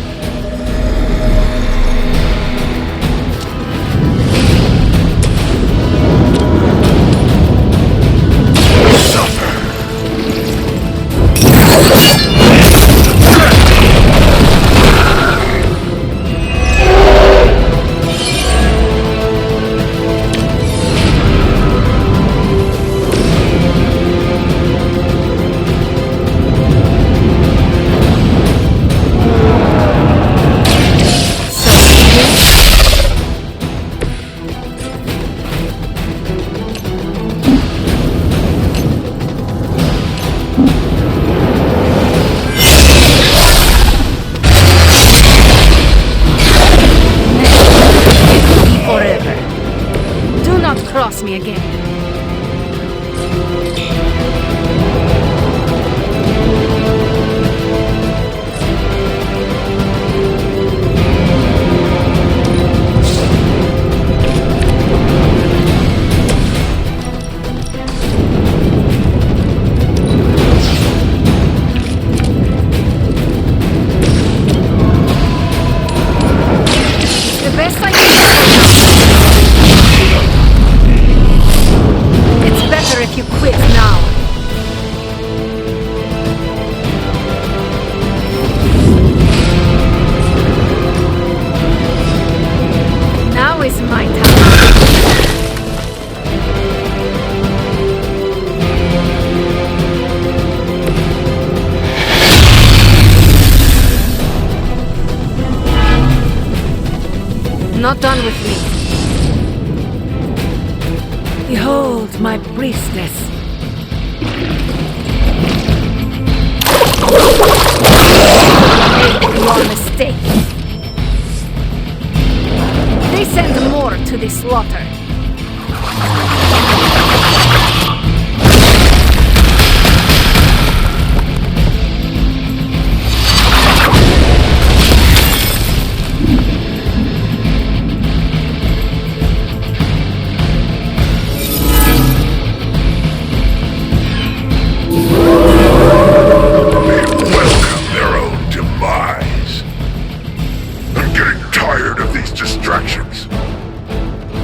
not done with me. Behold my priestess. Your mistake. They send more to the slaughter.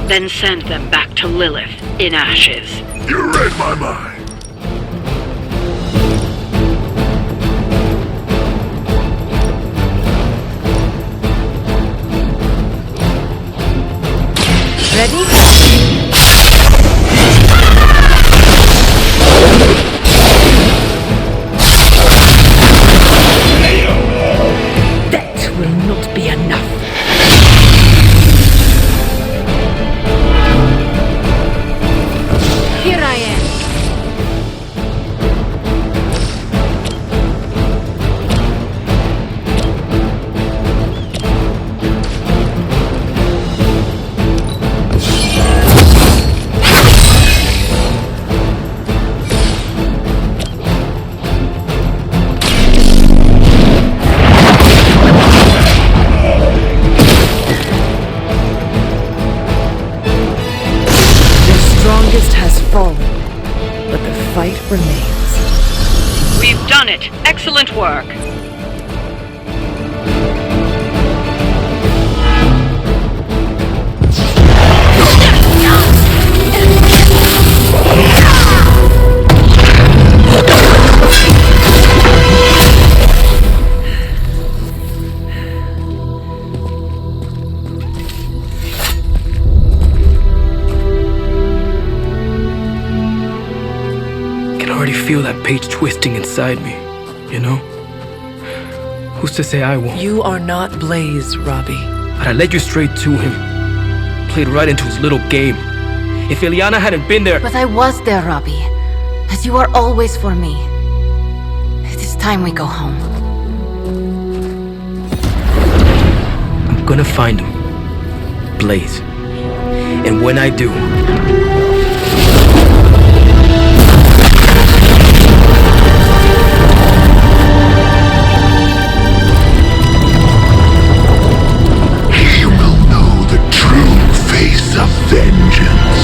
Then send them back to Lilith in ashes. You read my mind. Ready? That will not be enough. Here I am. fight remains. We've done it. Excellent work. Feel that page twisting inside me, you know? Who's to say I won't? You are not Blaze, Robbie. But I led you straight to him. Played right into his little game. If Ileana hadn't been there... But I was there, Robbie. As you are always for me. It is time we go home. I'm gonna find him. Blaze. And when I do... Face of vengeance.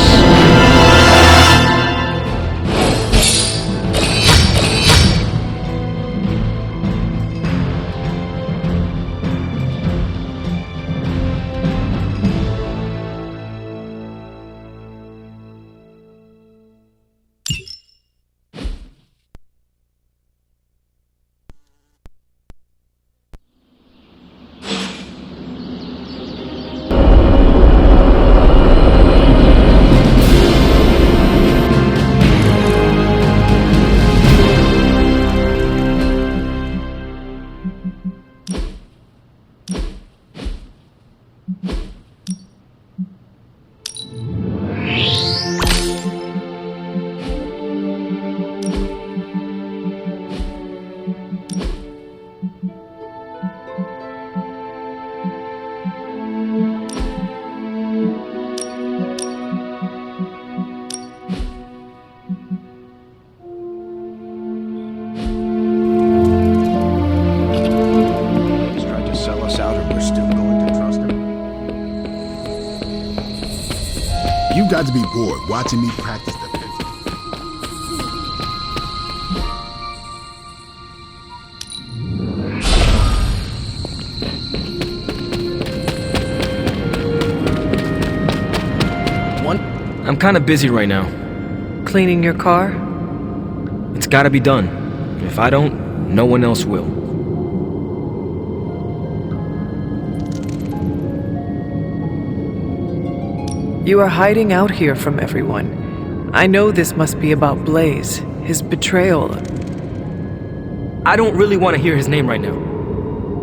You got to be bored watching me practice the business. I'm kinda busy right now. Cleaning your car? It's gotta be done. If I don't, no one else will. You are hiding out here from everyone. I know this must be about Blaze, his betrayal. I don't really want to hear his name right now.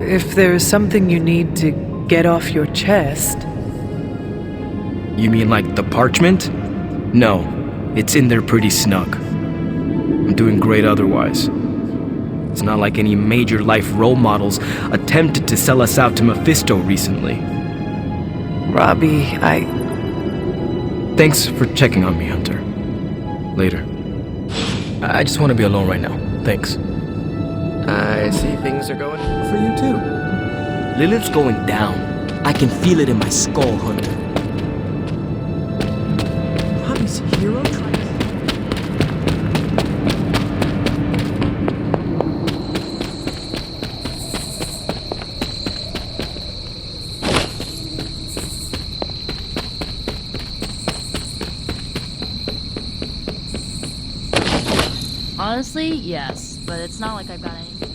If there is something you need to get off your chest... You mean like the parchment? No, it's in there pretty snug. I'm doing great otherwise. It's not like any major life role models attempted to sell us out to Mephisto recently. Robbie, Thanks for checking on me, Hunter. Later. I just want to be alone right now. Thanks. I see things are going for you too. Lilith's going down. I can feel it in my skull, Hunter. Robbie's hero trying. Honestly, yes, but it's not like I've got anything.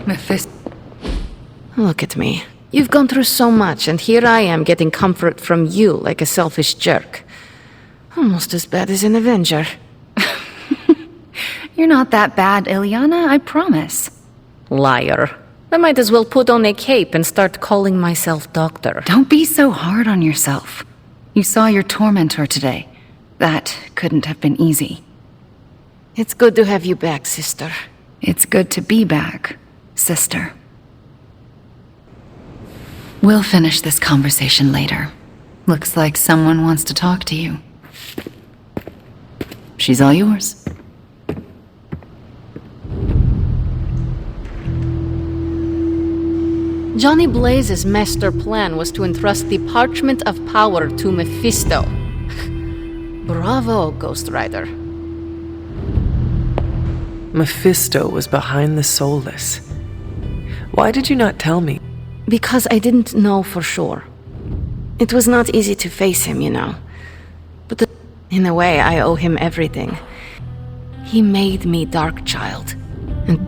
Mephisto. Look at me. You've gone through so much, and here I am getting comfort from you like a selfish jerk. Almost as bad as an Avenger. You're not that bad, Ilyana, I promise. Liar. I might as well put on a cape and start calling myself doctor. Don't be so hard on yourself. You saw your tormentor today. That couldn't have been easy. It's good to have you back, sister. It's good to be back, sister. We'll finish this conversation later. Looks like someone wants to talk to you. She's all yours. Johnny Blaze's master plan was to entrust the Parchment of Power to Mephisto. Bravo, Ghost Rider. Mephisto was behind the Soulless. Why did you not tell me? Because I didn't know for sure. It was not easy to face him, you know. But in a way, I owe him everything. He made me Darkchild. And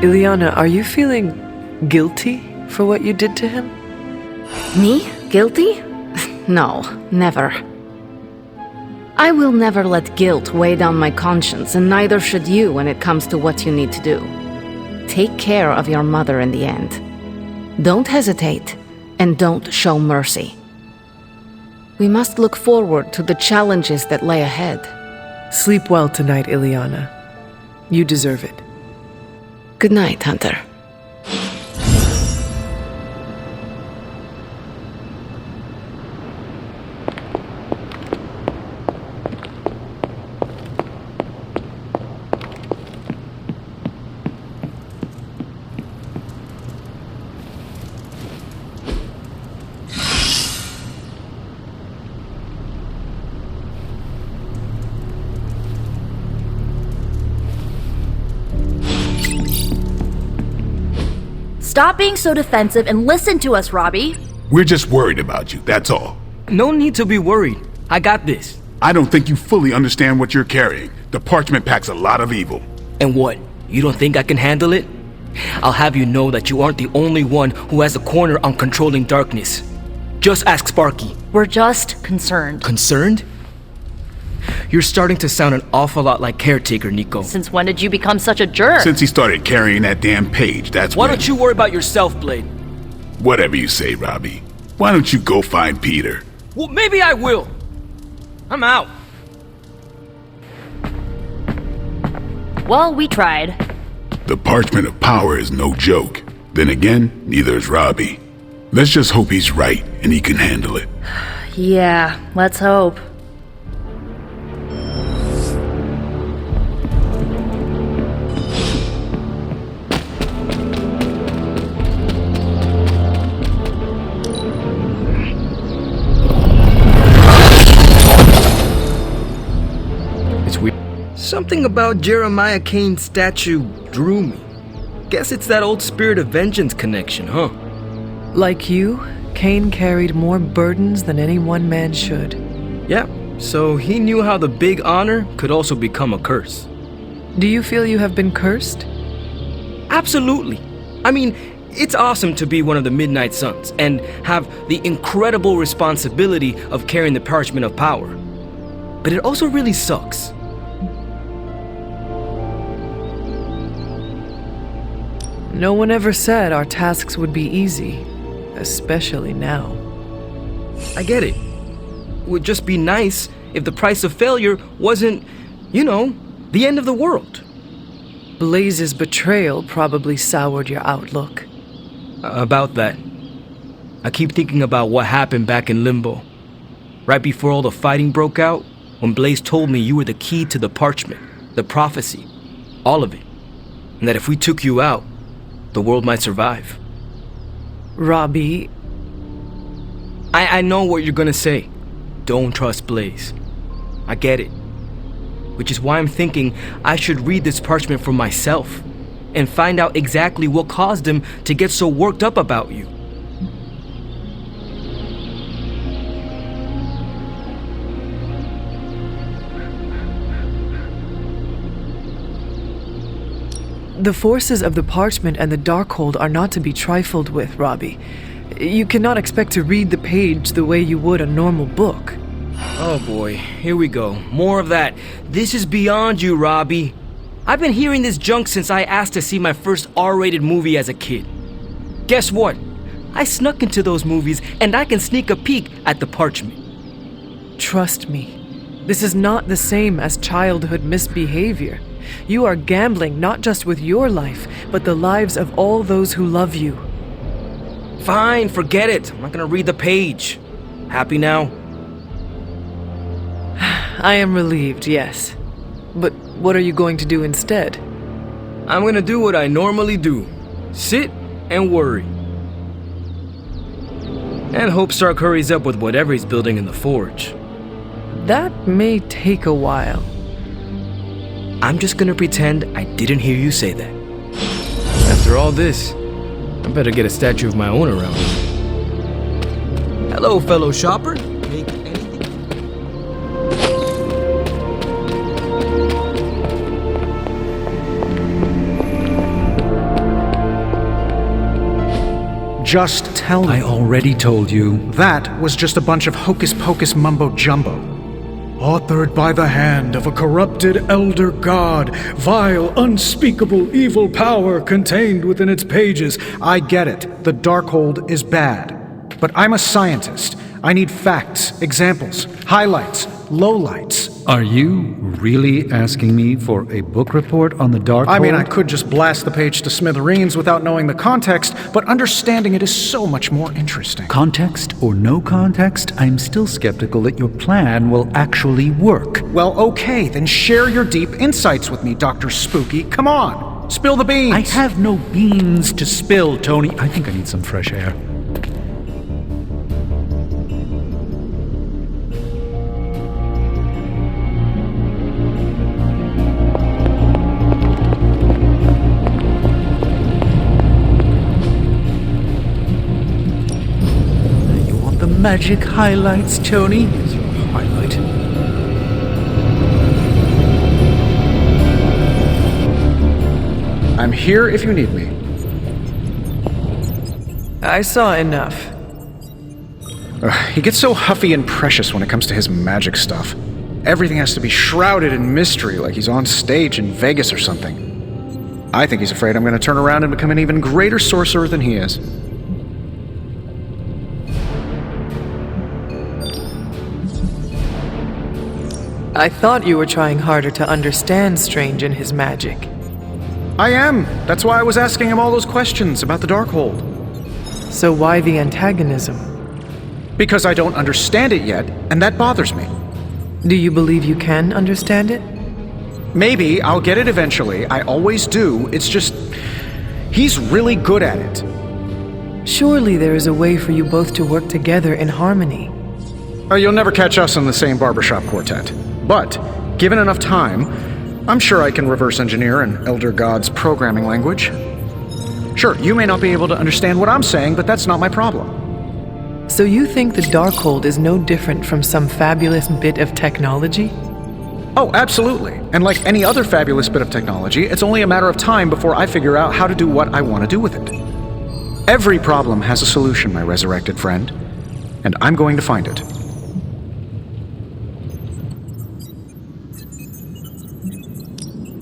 Ileana, are you feeling guilty for what you did to him? Me? Guilty? No, never. I will never let guilt weigh down my conscience, and neither should you when it comes to what you need to do. Take care of your mother in the end. Don't hesitate, and don't show mercy. We must look forward to the challenges that lay ahead. Sleep well tonight, Ileana. You deserve it. Good night, Hunter. Stop being so defensive and listen to us, Robbie. We're just worried about you, that's all. No need to be worried. I got this. I don't think you fully understand what you're carrying. The parchment packs a lot of evil. And what? You don't think I can handle it? I'll have you know that you aren't the only one who has a corner on controlling darkness. Just ask Sparky. We're just concerned. Concerned? You're starting to sound an awful lot like Caretaker, Nico. Since when did you become such a jerk? Since he started carrying that damn page, that's Why don't you worry about yourself, Blade? Whatever you say, Robbie. Why don't you go find Peter? Well, maybe I will. I'm out. Well, we tried. The parchment of power is no joke. Then again, neither is Robbie. Let's just hope he's right and he can handle it. Yeah, let's hope. Something about Jeremiah Kane's statue drew me. Guess it's that old Spirit of Vengeance connection, huh? Like you, Kane carried more burdens than any one man should. Yeah, so he knew how the big honor could also become a curse. Do you feel you have been cursed? Absolutely. I mean, it's awesome to be one of the Midnight Suns and have the incredible responsibility of carrying the parchment of power. But it also really sucks. No one ever said our tasks would be easy, especially now. I get it. Would just be nice if the price of failure wasn't, you know, the end of the world. Blaze's betrayal probably soured your outlook. About that. I keep thinking about what happened back in Limbo. Right before all the fighting broke out, when Blaze told me you were the key to the parchment, the prophecy, all of it. And that if we took you out, the world might survive. Robbie... I know what you're gonna say. Don't trust Blaze. I get it. Which is why I'm thinking I should read this parchment for myself and find out exactly what caused him to get so worked up about you. The forces of the parchment and the Darkhold are not to be trifled with, Robbie. You cannot expect to read the page the way you would a normal book. Oh boy, here we go. More of that. This is beyond you, Robbie. I've been hearing this junk since I asked to see my first R-rated movie as a kid. Guess what? I snuck into those movies and I can sneak a peek at the parchment. Trust me, this is not the same as childhood misbehavior. You are gambling not just with your life, but the lives of all those who love you. Fine, forget it. I'm not gonna read the page. Happy now? I am relieved, yes. But what are you going to do instead? I'm gonna do what I normally do. Sit and worry. And hope Stark hurries up with whatever he's building in the forge. That may take a while. I'm just gonna pretend I didn't hear you say that. After all this, I better get a statue of my own around. Hello, fellow shopper. Make anything? just tell me? I already told you. That was just a bunch of hocus-pocus mumbo-jumbo. Authored by the hand of a corrupted elder god, vile, unspeakable evil power contained within its pages. I get it. The Darkhold is bad. But I'm a scientist. I need facts, examples, highlights, lowlights. Are you really asking me for a book report on the Darkhold? I mean, I could just blast the page to smithereens without knowing the context, but understanding it is so much more interesting. Context or no context, I'm still skeptical that your plan will actually work. Well, okay, then share your deep insights with me, Dr. Spooky. Come on, spill the beans. I have no beans to spill, Tony. I think I need some fresh air. Magic highlights, Tony. Here's your highlight. I'm here if you need me. I saw enough. He gets so huffy and precious when it comes to his magic stuff. Everything has to be shrouded in mystery, like he's on stage in Vegas or something. I think he's afraid I'm going to turn around and become an even greater sorcerer than he is. I thought you were trying harder to understand Strange and his magic. I am. That's why I was asking him all those questions about the Darkhold. So why the antagonism? Because I don't understand it yet, and that bothers me. Do you believe you can understand it? Maybe. I'll get it eventually. I always do. It's just... he's really good at it. Surely there is a way for you both to work together in harmony. Oh, you'll never catch us in the same barbershop quartet. But, given enough time, I'm sure I can reverse engineer an Elder God's programming language. Sure, you may not be able to understand what I'm saying, but that's not my problem. So you think the Darkhold is no different from some fabulous bit of technology? Oh, absolutely. And like any other fabulous bit of technology, it's only a matter of time before I figure out how to do what I want to do with it. Every problem has a solution, my resurrected friend, and I'm going to find it.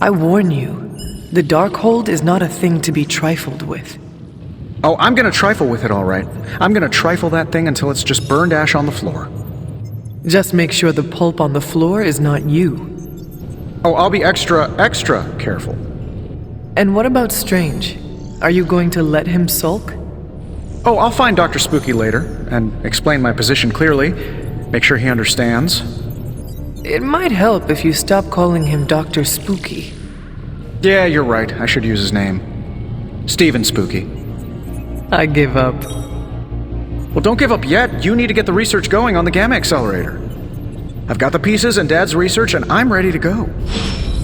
I warn you, the Darkhold is not a thing to be trifled with. Oh, I'm gonna trifle with it, all right. I'm gonna trifle that thing until it's just burned ash on the floor. Just make sure the pulp on the floor is not you. Oh, I'll be extra careful. And what about Strange? Are you going to let him sulk? Oh, I'll find Dr. Spooky later, and explain my position clearly. Make sure he understands. It might help if you stop calling him Dr. Spooky. Yeah, you're right. I should use his name. Stephen Spooky. I give up. Well, don't give up yet. You need to get the research going on the Gamma Accelerator. I've got the pieces and Dad's research, and I'm ready to go.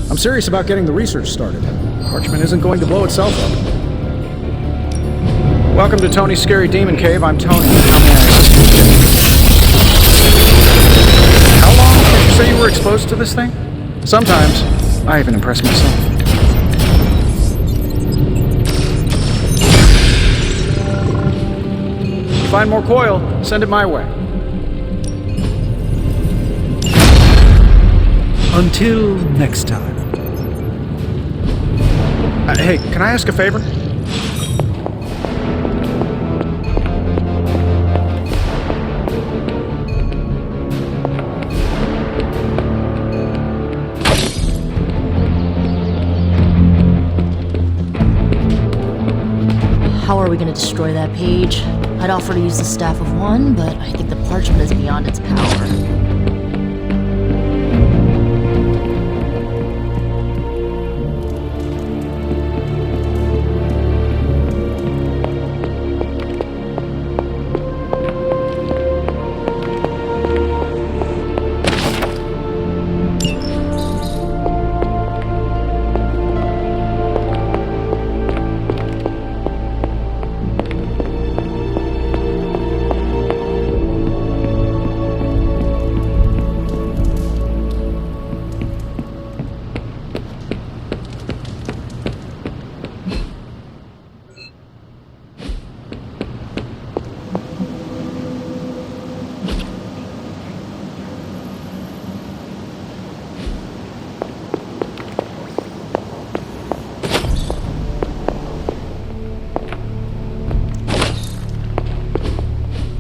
I'm serious about getting the research started. Parchment isn't going to blow itself up. Welcome to Tony's Scary Demon Cave. I'm Tony. How may I assist you? How long did you say you were exposed to this thing? Sometimes. I even impress myself. If you find more coil, send it my way. Until next time. Hey, can I ask a favor? How are we going to destroy that page? I'd offer to use the Staff of One, but I think the parchment is beyond its power.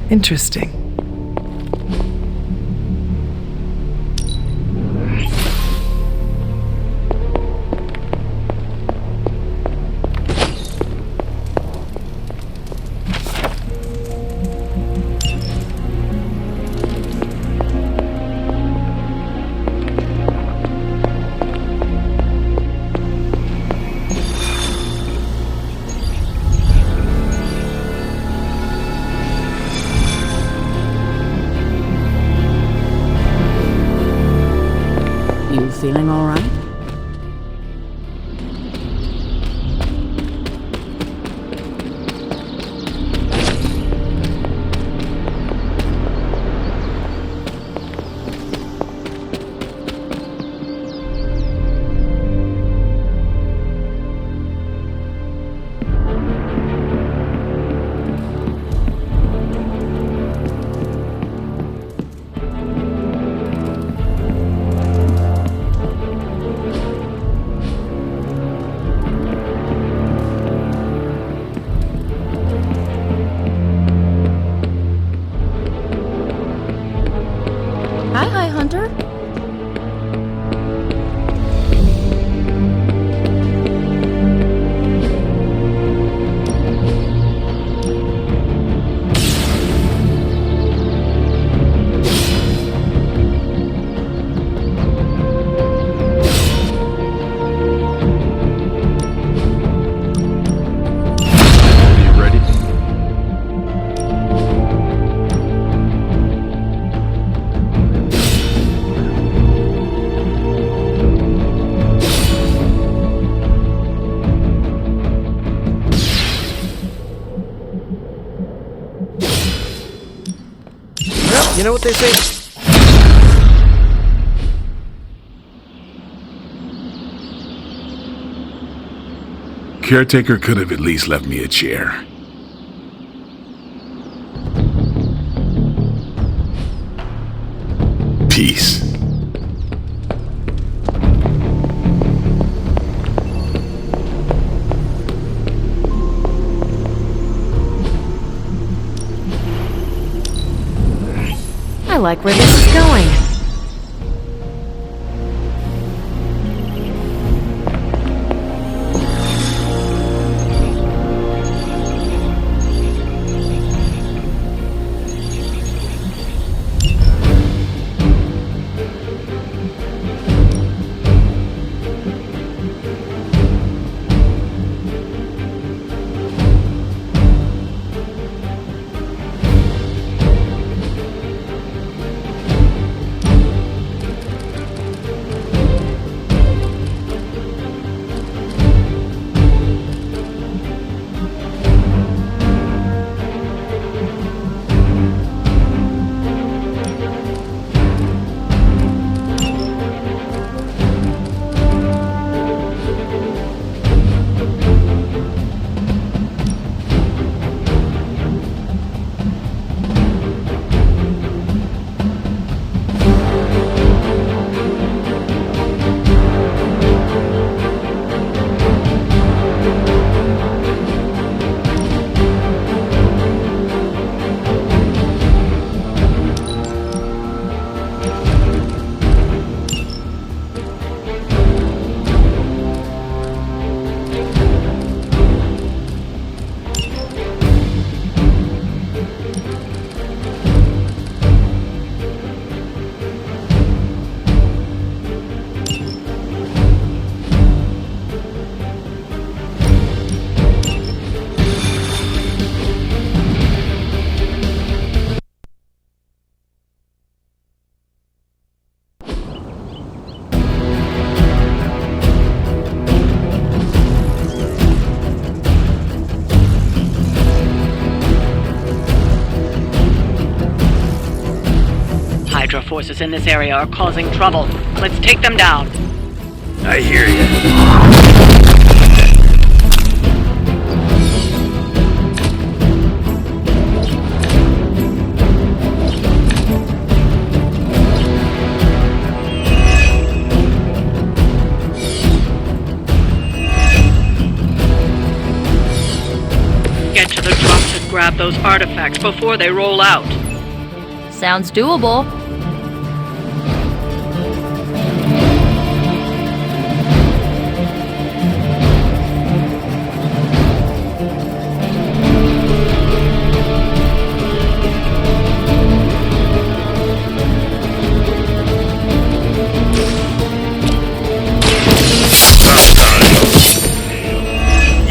Interesting. You feeling all right? Hi, Hunter. Well, you know what they say? Caretaker could have at least left me a chair. Peace. I like where this is going. Hydra forces in this area are causing trouble. Let's take them down. I hear you. Get to the drops at grab those artifacts before they roll out. Sounds doable.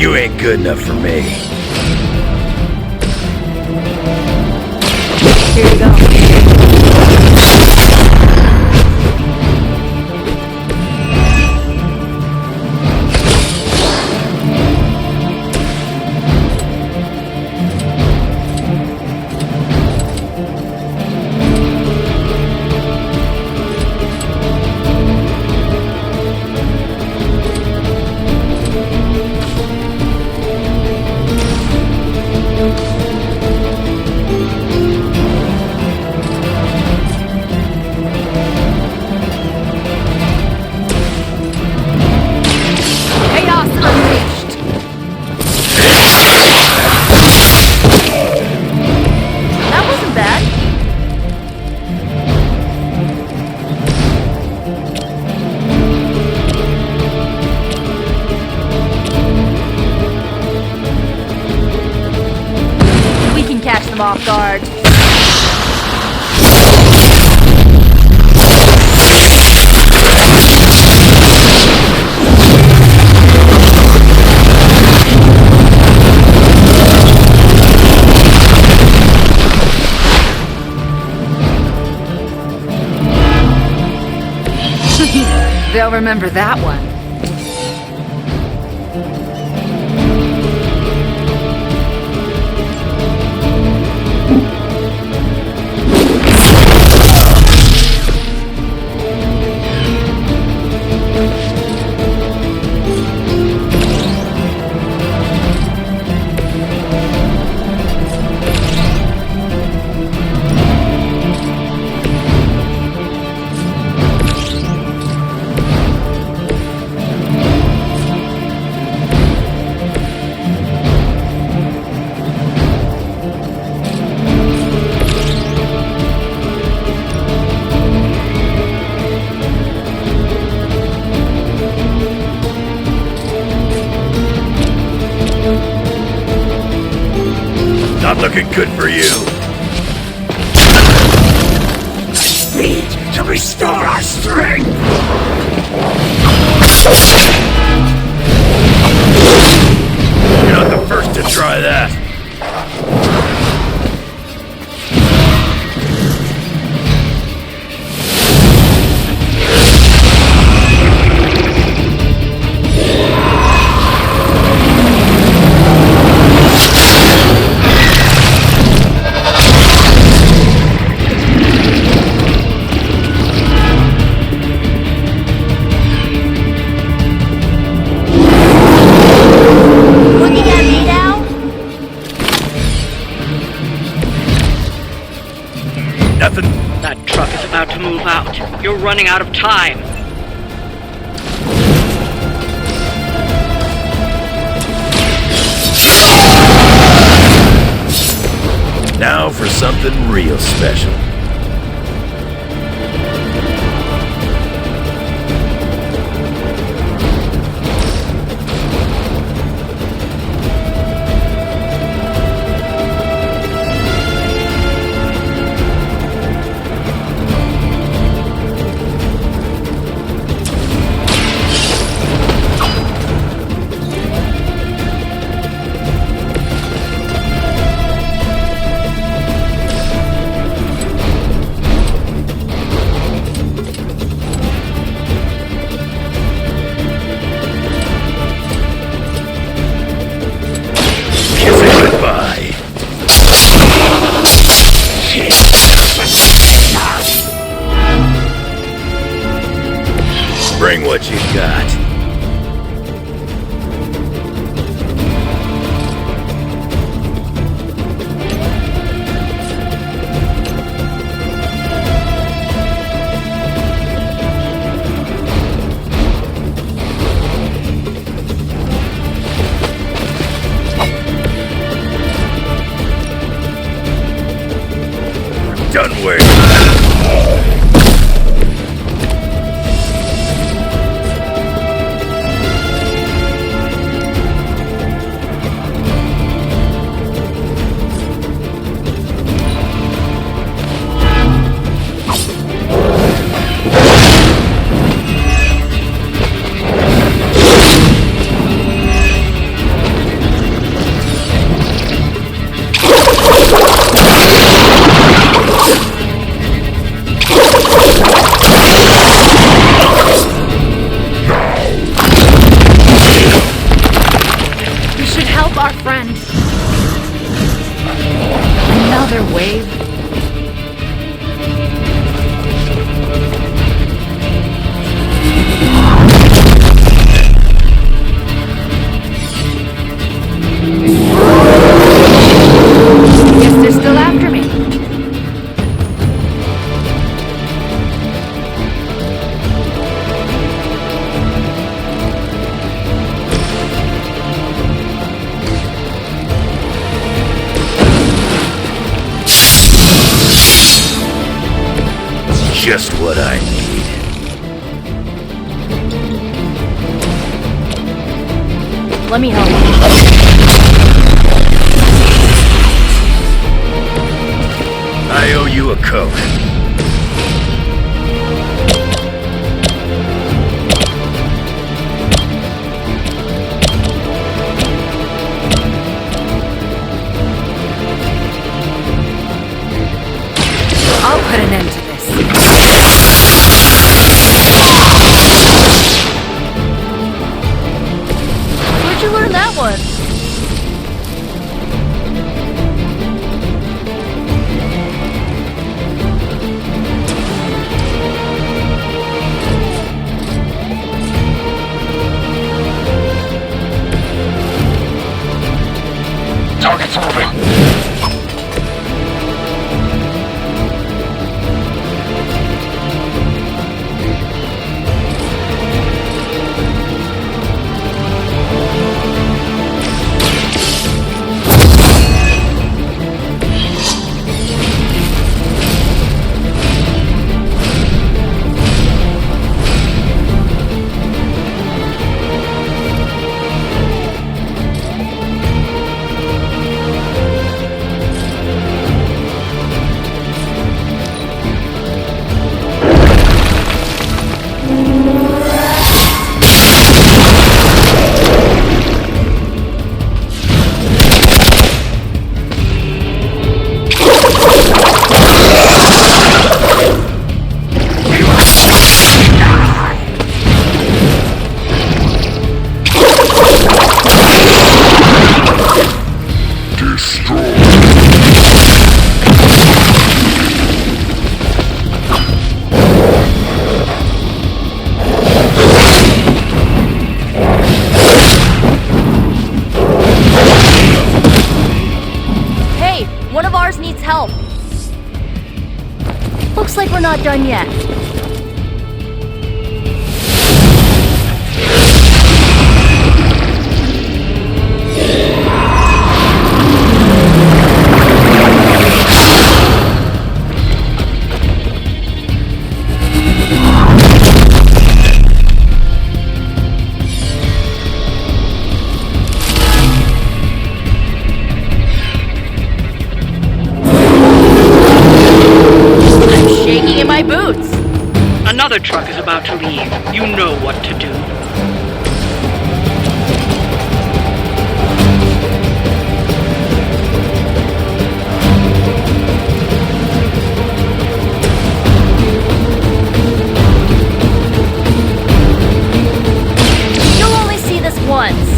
You ain't good enough for me. Here you go. Them off guard. They'll remember that one. Not looking good for you. Need to restore our strength! You're not the first to try that. That truck is about to move out. You're running out of time. Now for something real special. done with. Another wave? Guess they're still after me. Just what I need. Let me help. I owe you a Coke. I'll put an end to this. Where'd you learn that one? Target's moving. One of ours needs help. Looks like we're not done yet. In my boots. Another truck is about to leave. You know what to do. You'll only see this once.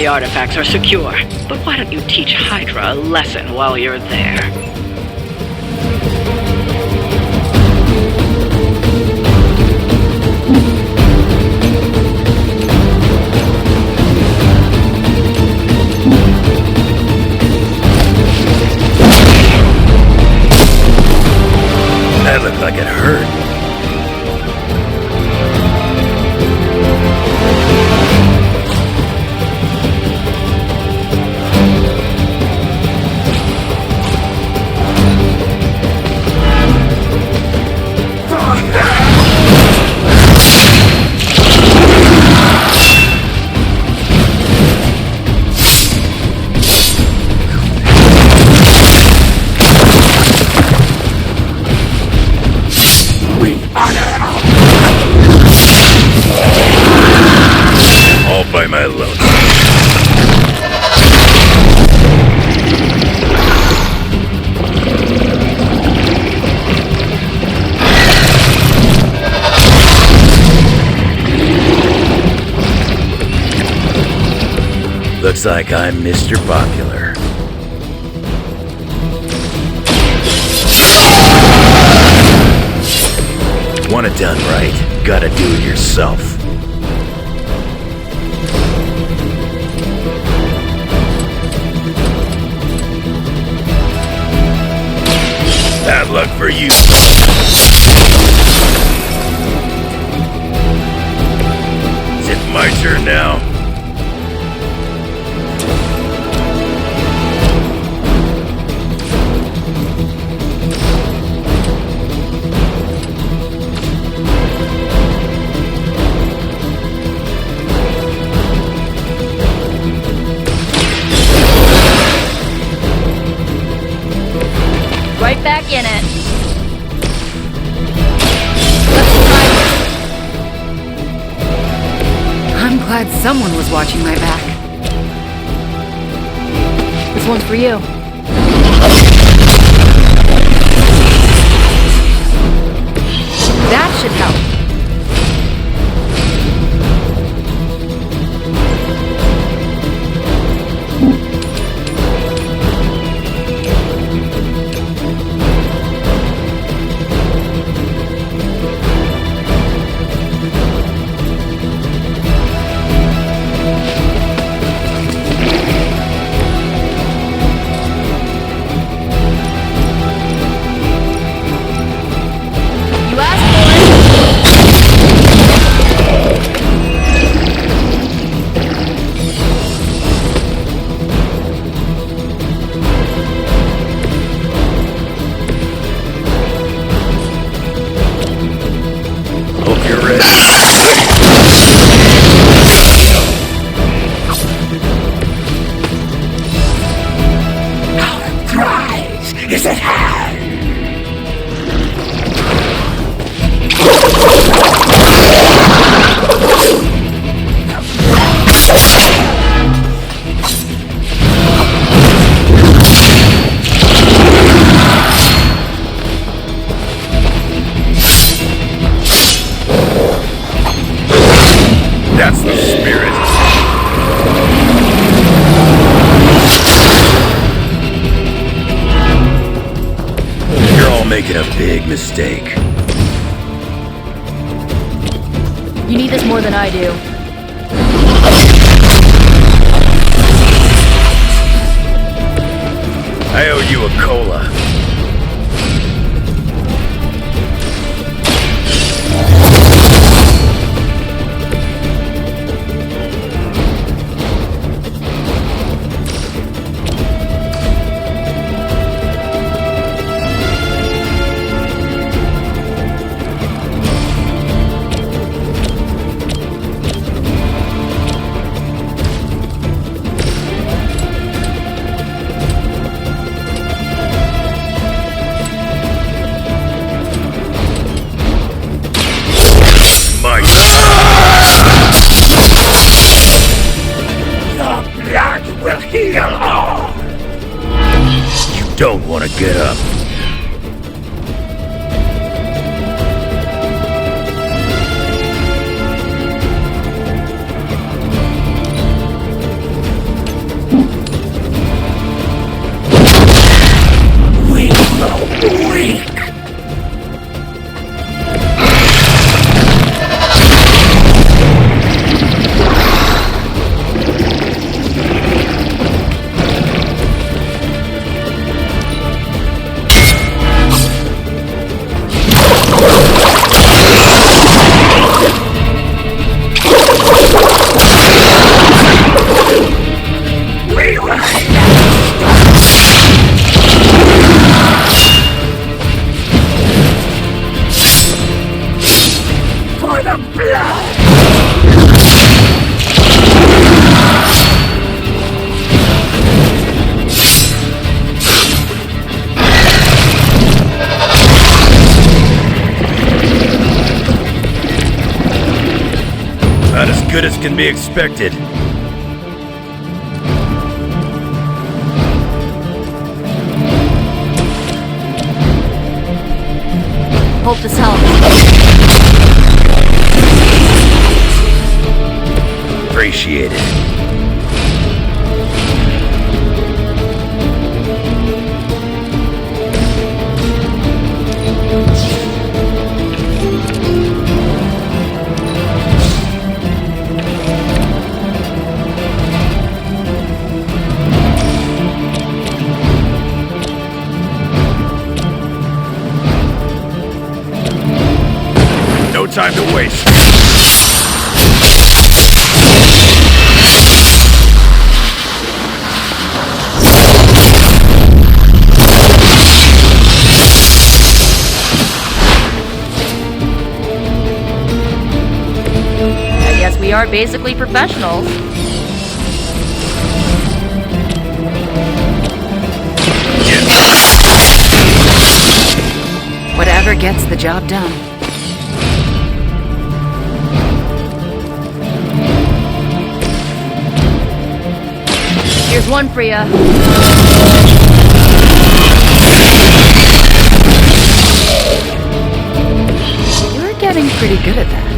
artifacts are secure. But why don't you teach Hydra a lesson while you're there? That looked like it hurt. All by my lonesome. Looks like I'm Mr. Popular. Want it done right, gotta do it yourself. Bad luck for you. Is it my turn now? Right back in it. I'm glad someone was watching my back. This one's for you. That should help. Is at hand. That's the spirit. Making a big mistake. You need this more than I do. I owe you a cola. Don't want to get up. good as can be expected. Hope this helps. Appreciate it. No time to waste. I guess we are basically professionals. Whatever gets the job done. Here's one for ya. You're getting pretty good at that.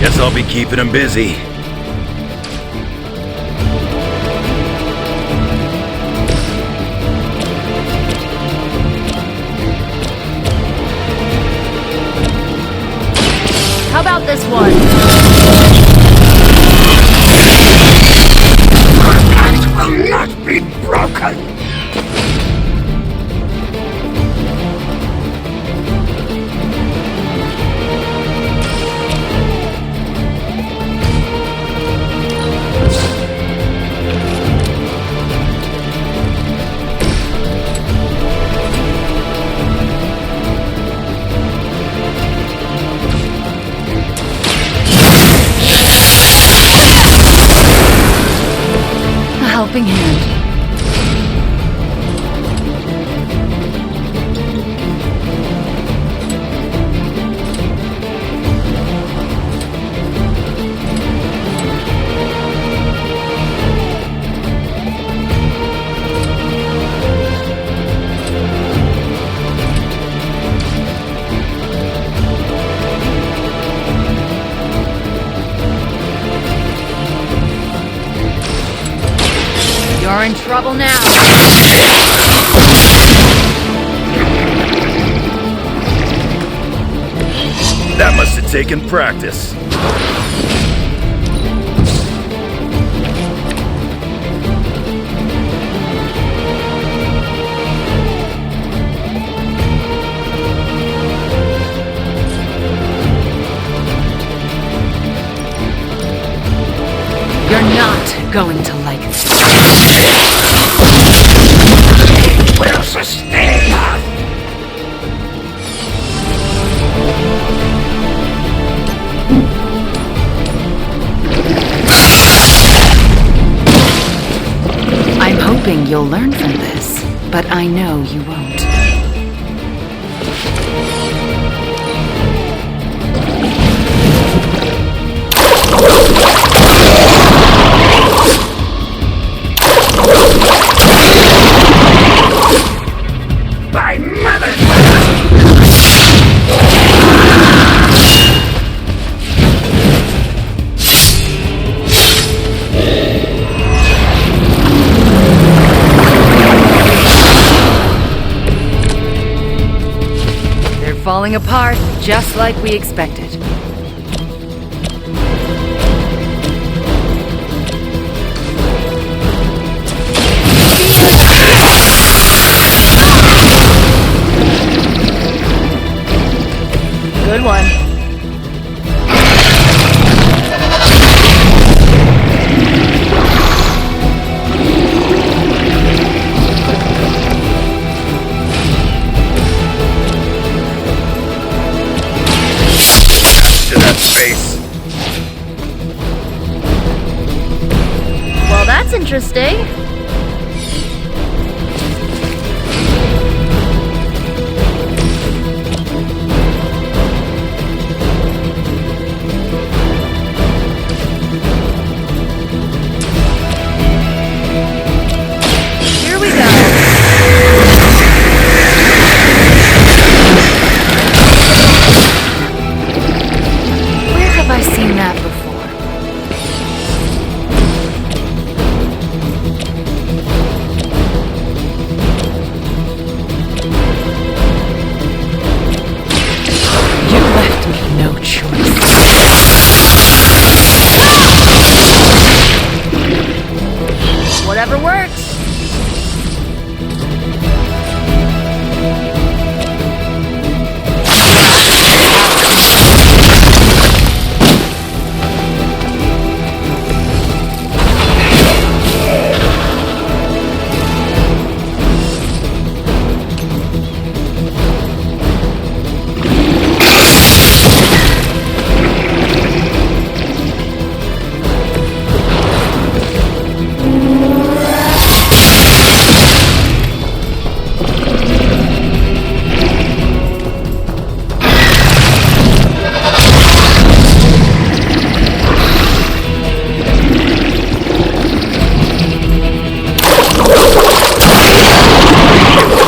Guess I'll be keeping him busy. How about this one? Will not be broken. A helping hand. You're in trouble now. That must have taken practice. You're not going to like this. Will sustain us. I'm hoping you'll learn from this, but I know you won't. My mother. They're falling apart just like we expected. Good one. To that space. Well, that's interesting. Here we go. Where have I seen that before? You left me no choice. Whatever works.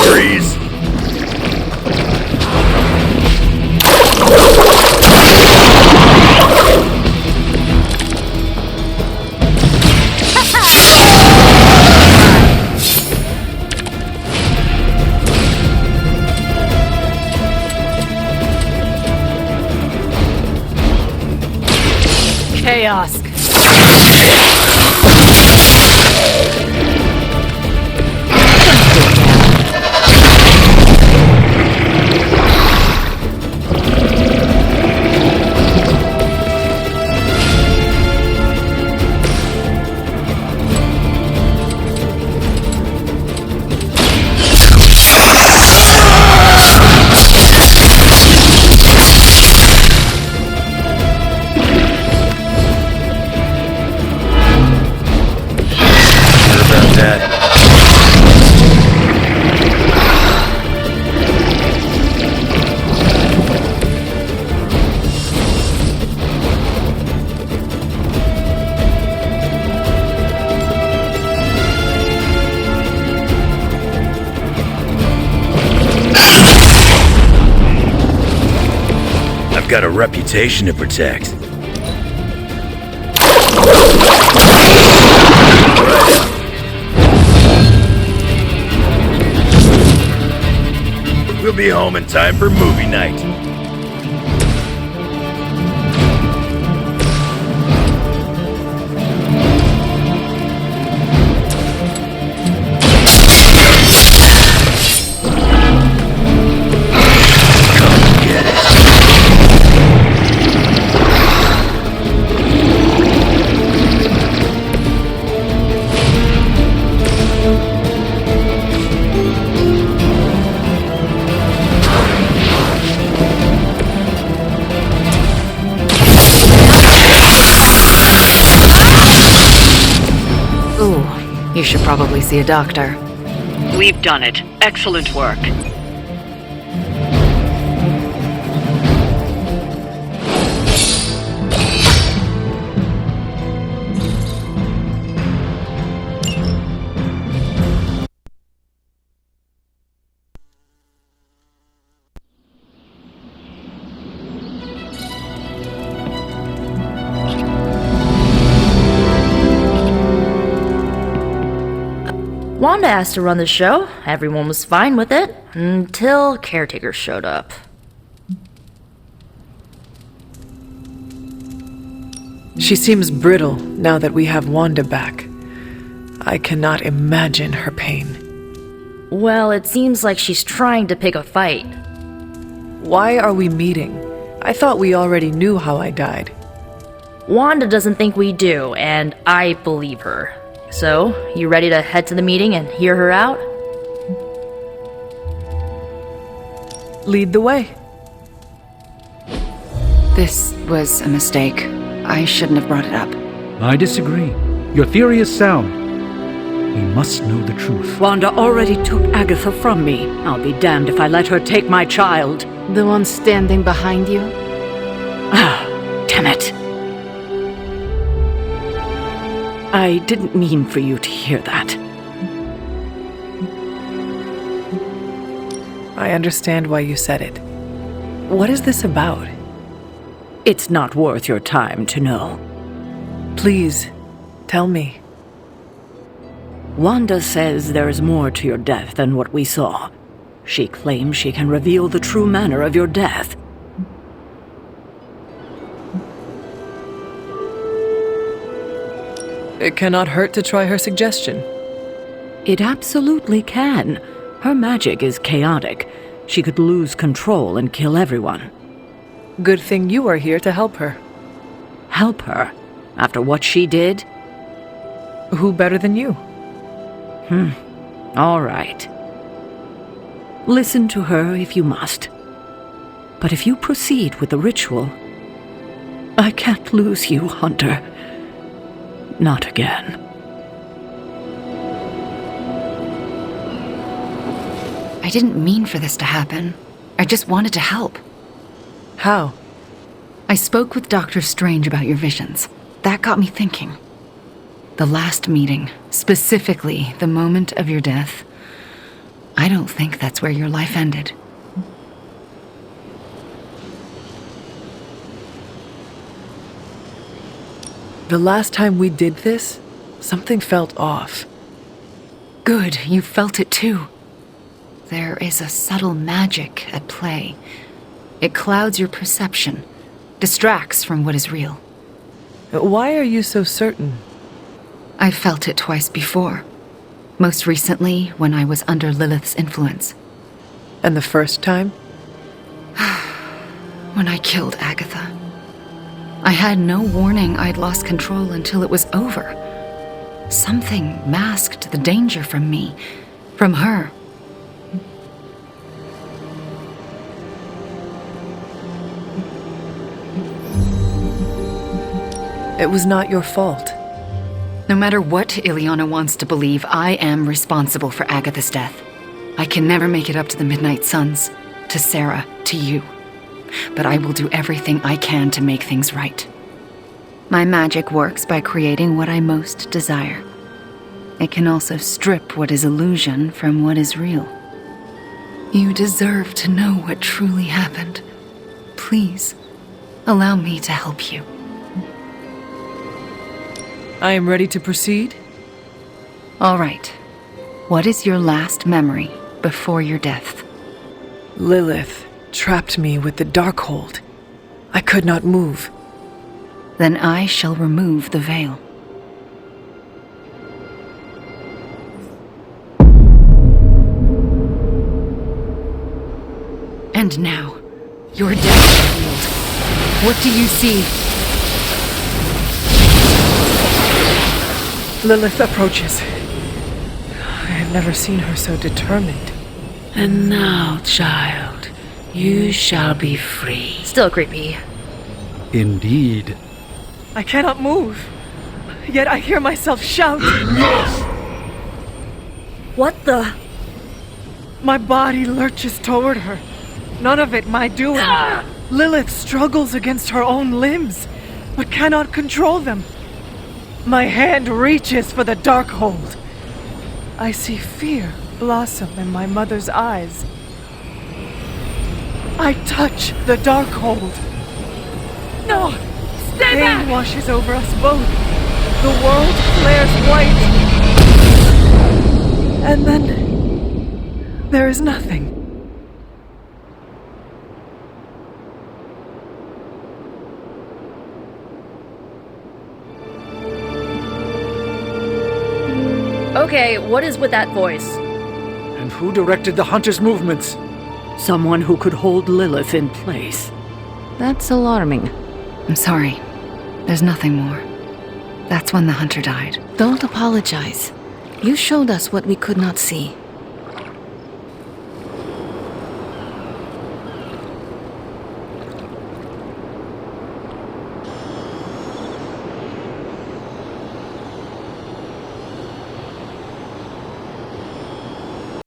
Freeze. Chaos. Sure about that. I've got a reputation to protect. We'll be home in time for movie night. Come get it. Ooh, you should probably see a doctor. We've done it. Excellent work. Wanda asked to run the show. Everyone was fine with it until Caretaker showed up. She seems brittle now that we have Wanda back. I cannot imagine her pain. Well, it seems like she's trying to pick a fight. Why are we meeting? I thought we already knew how I died. Wanda doesn't think we do, and I believe her. So, you ready to head to the meeting and hear her out? Lead the way. This was a mistake. I shouldn't have brought it up. I disagree. Your theory is sound. We must know the truth. Wanda already took Agatha from me. I'll be damned if I let her take my child. The one standing behind you? Ah, damn it. I didn't mean for you to hear that. I understand why you said it. What is this about? It's not worth your time to know. Please, tell me. Wanda says there is more to your death than what we saw. She claims she can reveal the true manner of your death. It cannot hurt to try her suggestion. It absolutely can. Her magic is chaotic. She could lose control and kill everyone. Good thing you are here to help her. Help her? After what she did? Who better than you? All right. Listen to her if you must. But if you proceed with the ritual, I can't lose you, Hunter. Not again. I didn't mean for this to happen. I just wanted to help. How? I spoke with Dr. Strange about your visions. That got me thinking. The last meeting, specifically the moment of your death, I don't think that's where your life ended. The last time we did this, something felt off. Good, you felt it too. There is a subtle magic at play. It clouds your perception, distracts from what is real. Why are you so certain? I felt it twice before. Most recently, when I was under Lilith's influence. And the first time? When I killed Agatha. I had no warning I'd lost control until it was over. Something masked the danger from me, from her. It was not your fault. No matter what Ileana wants to believe, I am responsible for Agatha's death. I can never make it up to the Midnight Suns, to Sarah, to you. But I will do everything I can to make things right. My magic works by creating what I most desire. It can also strip what is illusion from what is real. You deserve to know what truly happened. Please, allow me to help you. I am ready to proceed. All right. What is your last memory before your death? Lilith trapped me with the Darkhold. I could not move. Then I shall remove the veil. And now, your death is revealed. What do you see? Lilith approaches. I have never seen her so determined. And now, child, you shall be free. Still creepy. Indeed. I cannot move. Yet I hear myself shout. What the? My body lurches toward her. None of it my doing. Lilith struggles against her own limbs, but cannot control them. My hand reaches for the Darkhold. I see fear blossom in my mother's eyes. I touch the Darkhold. No! Stay back! Pain washes over us both. The world flares white. And then there is nothing. Okay, what is with that voice? And who directed the Hunter's movements? Someone who could hold Lilith in place. That's alarming. I'm sorry. There's nothing more. That's when the hunter died. Don't apologize. You showed us what we could not see.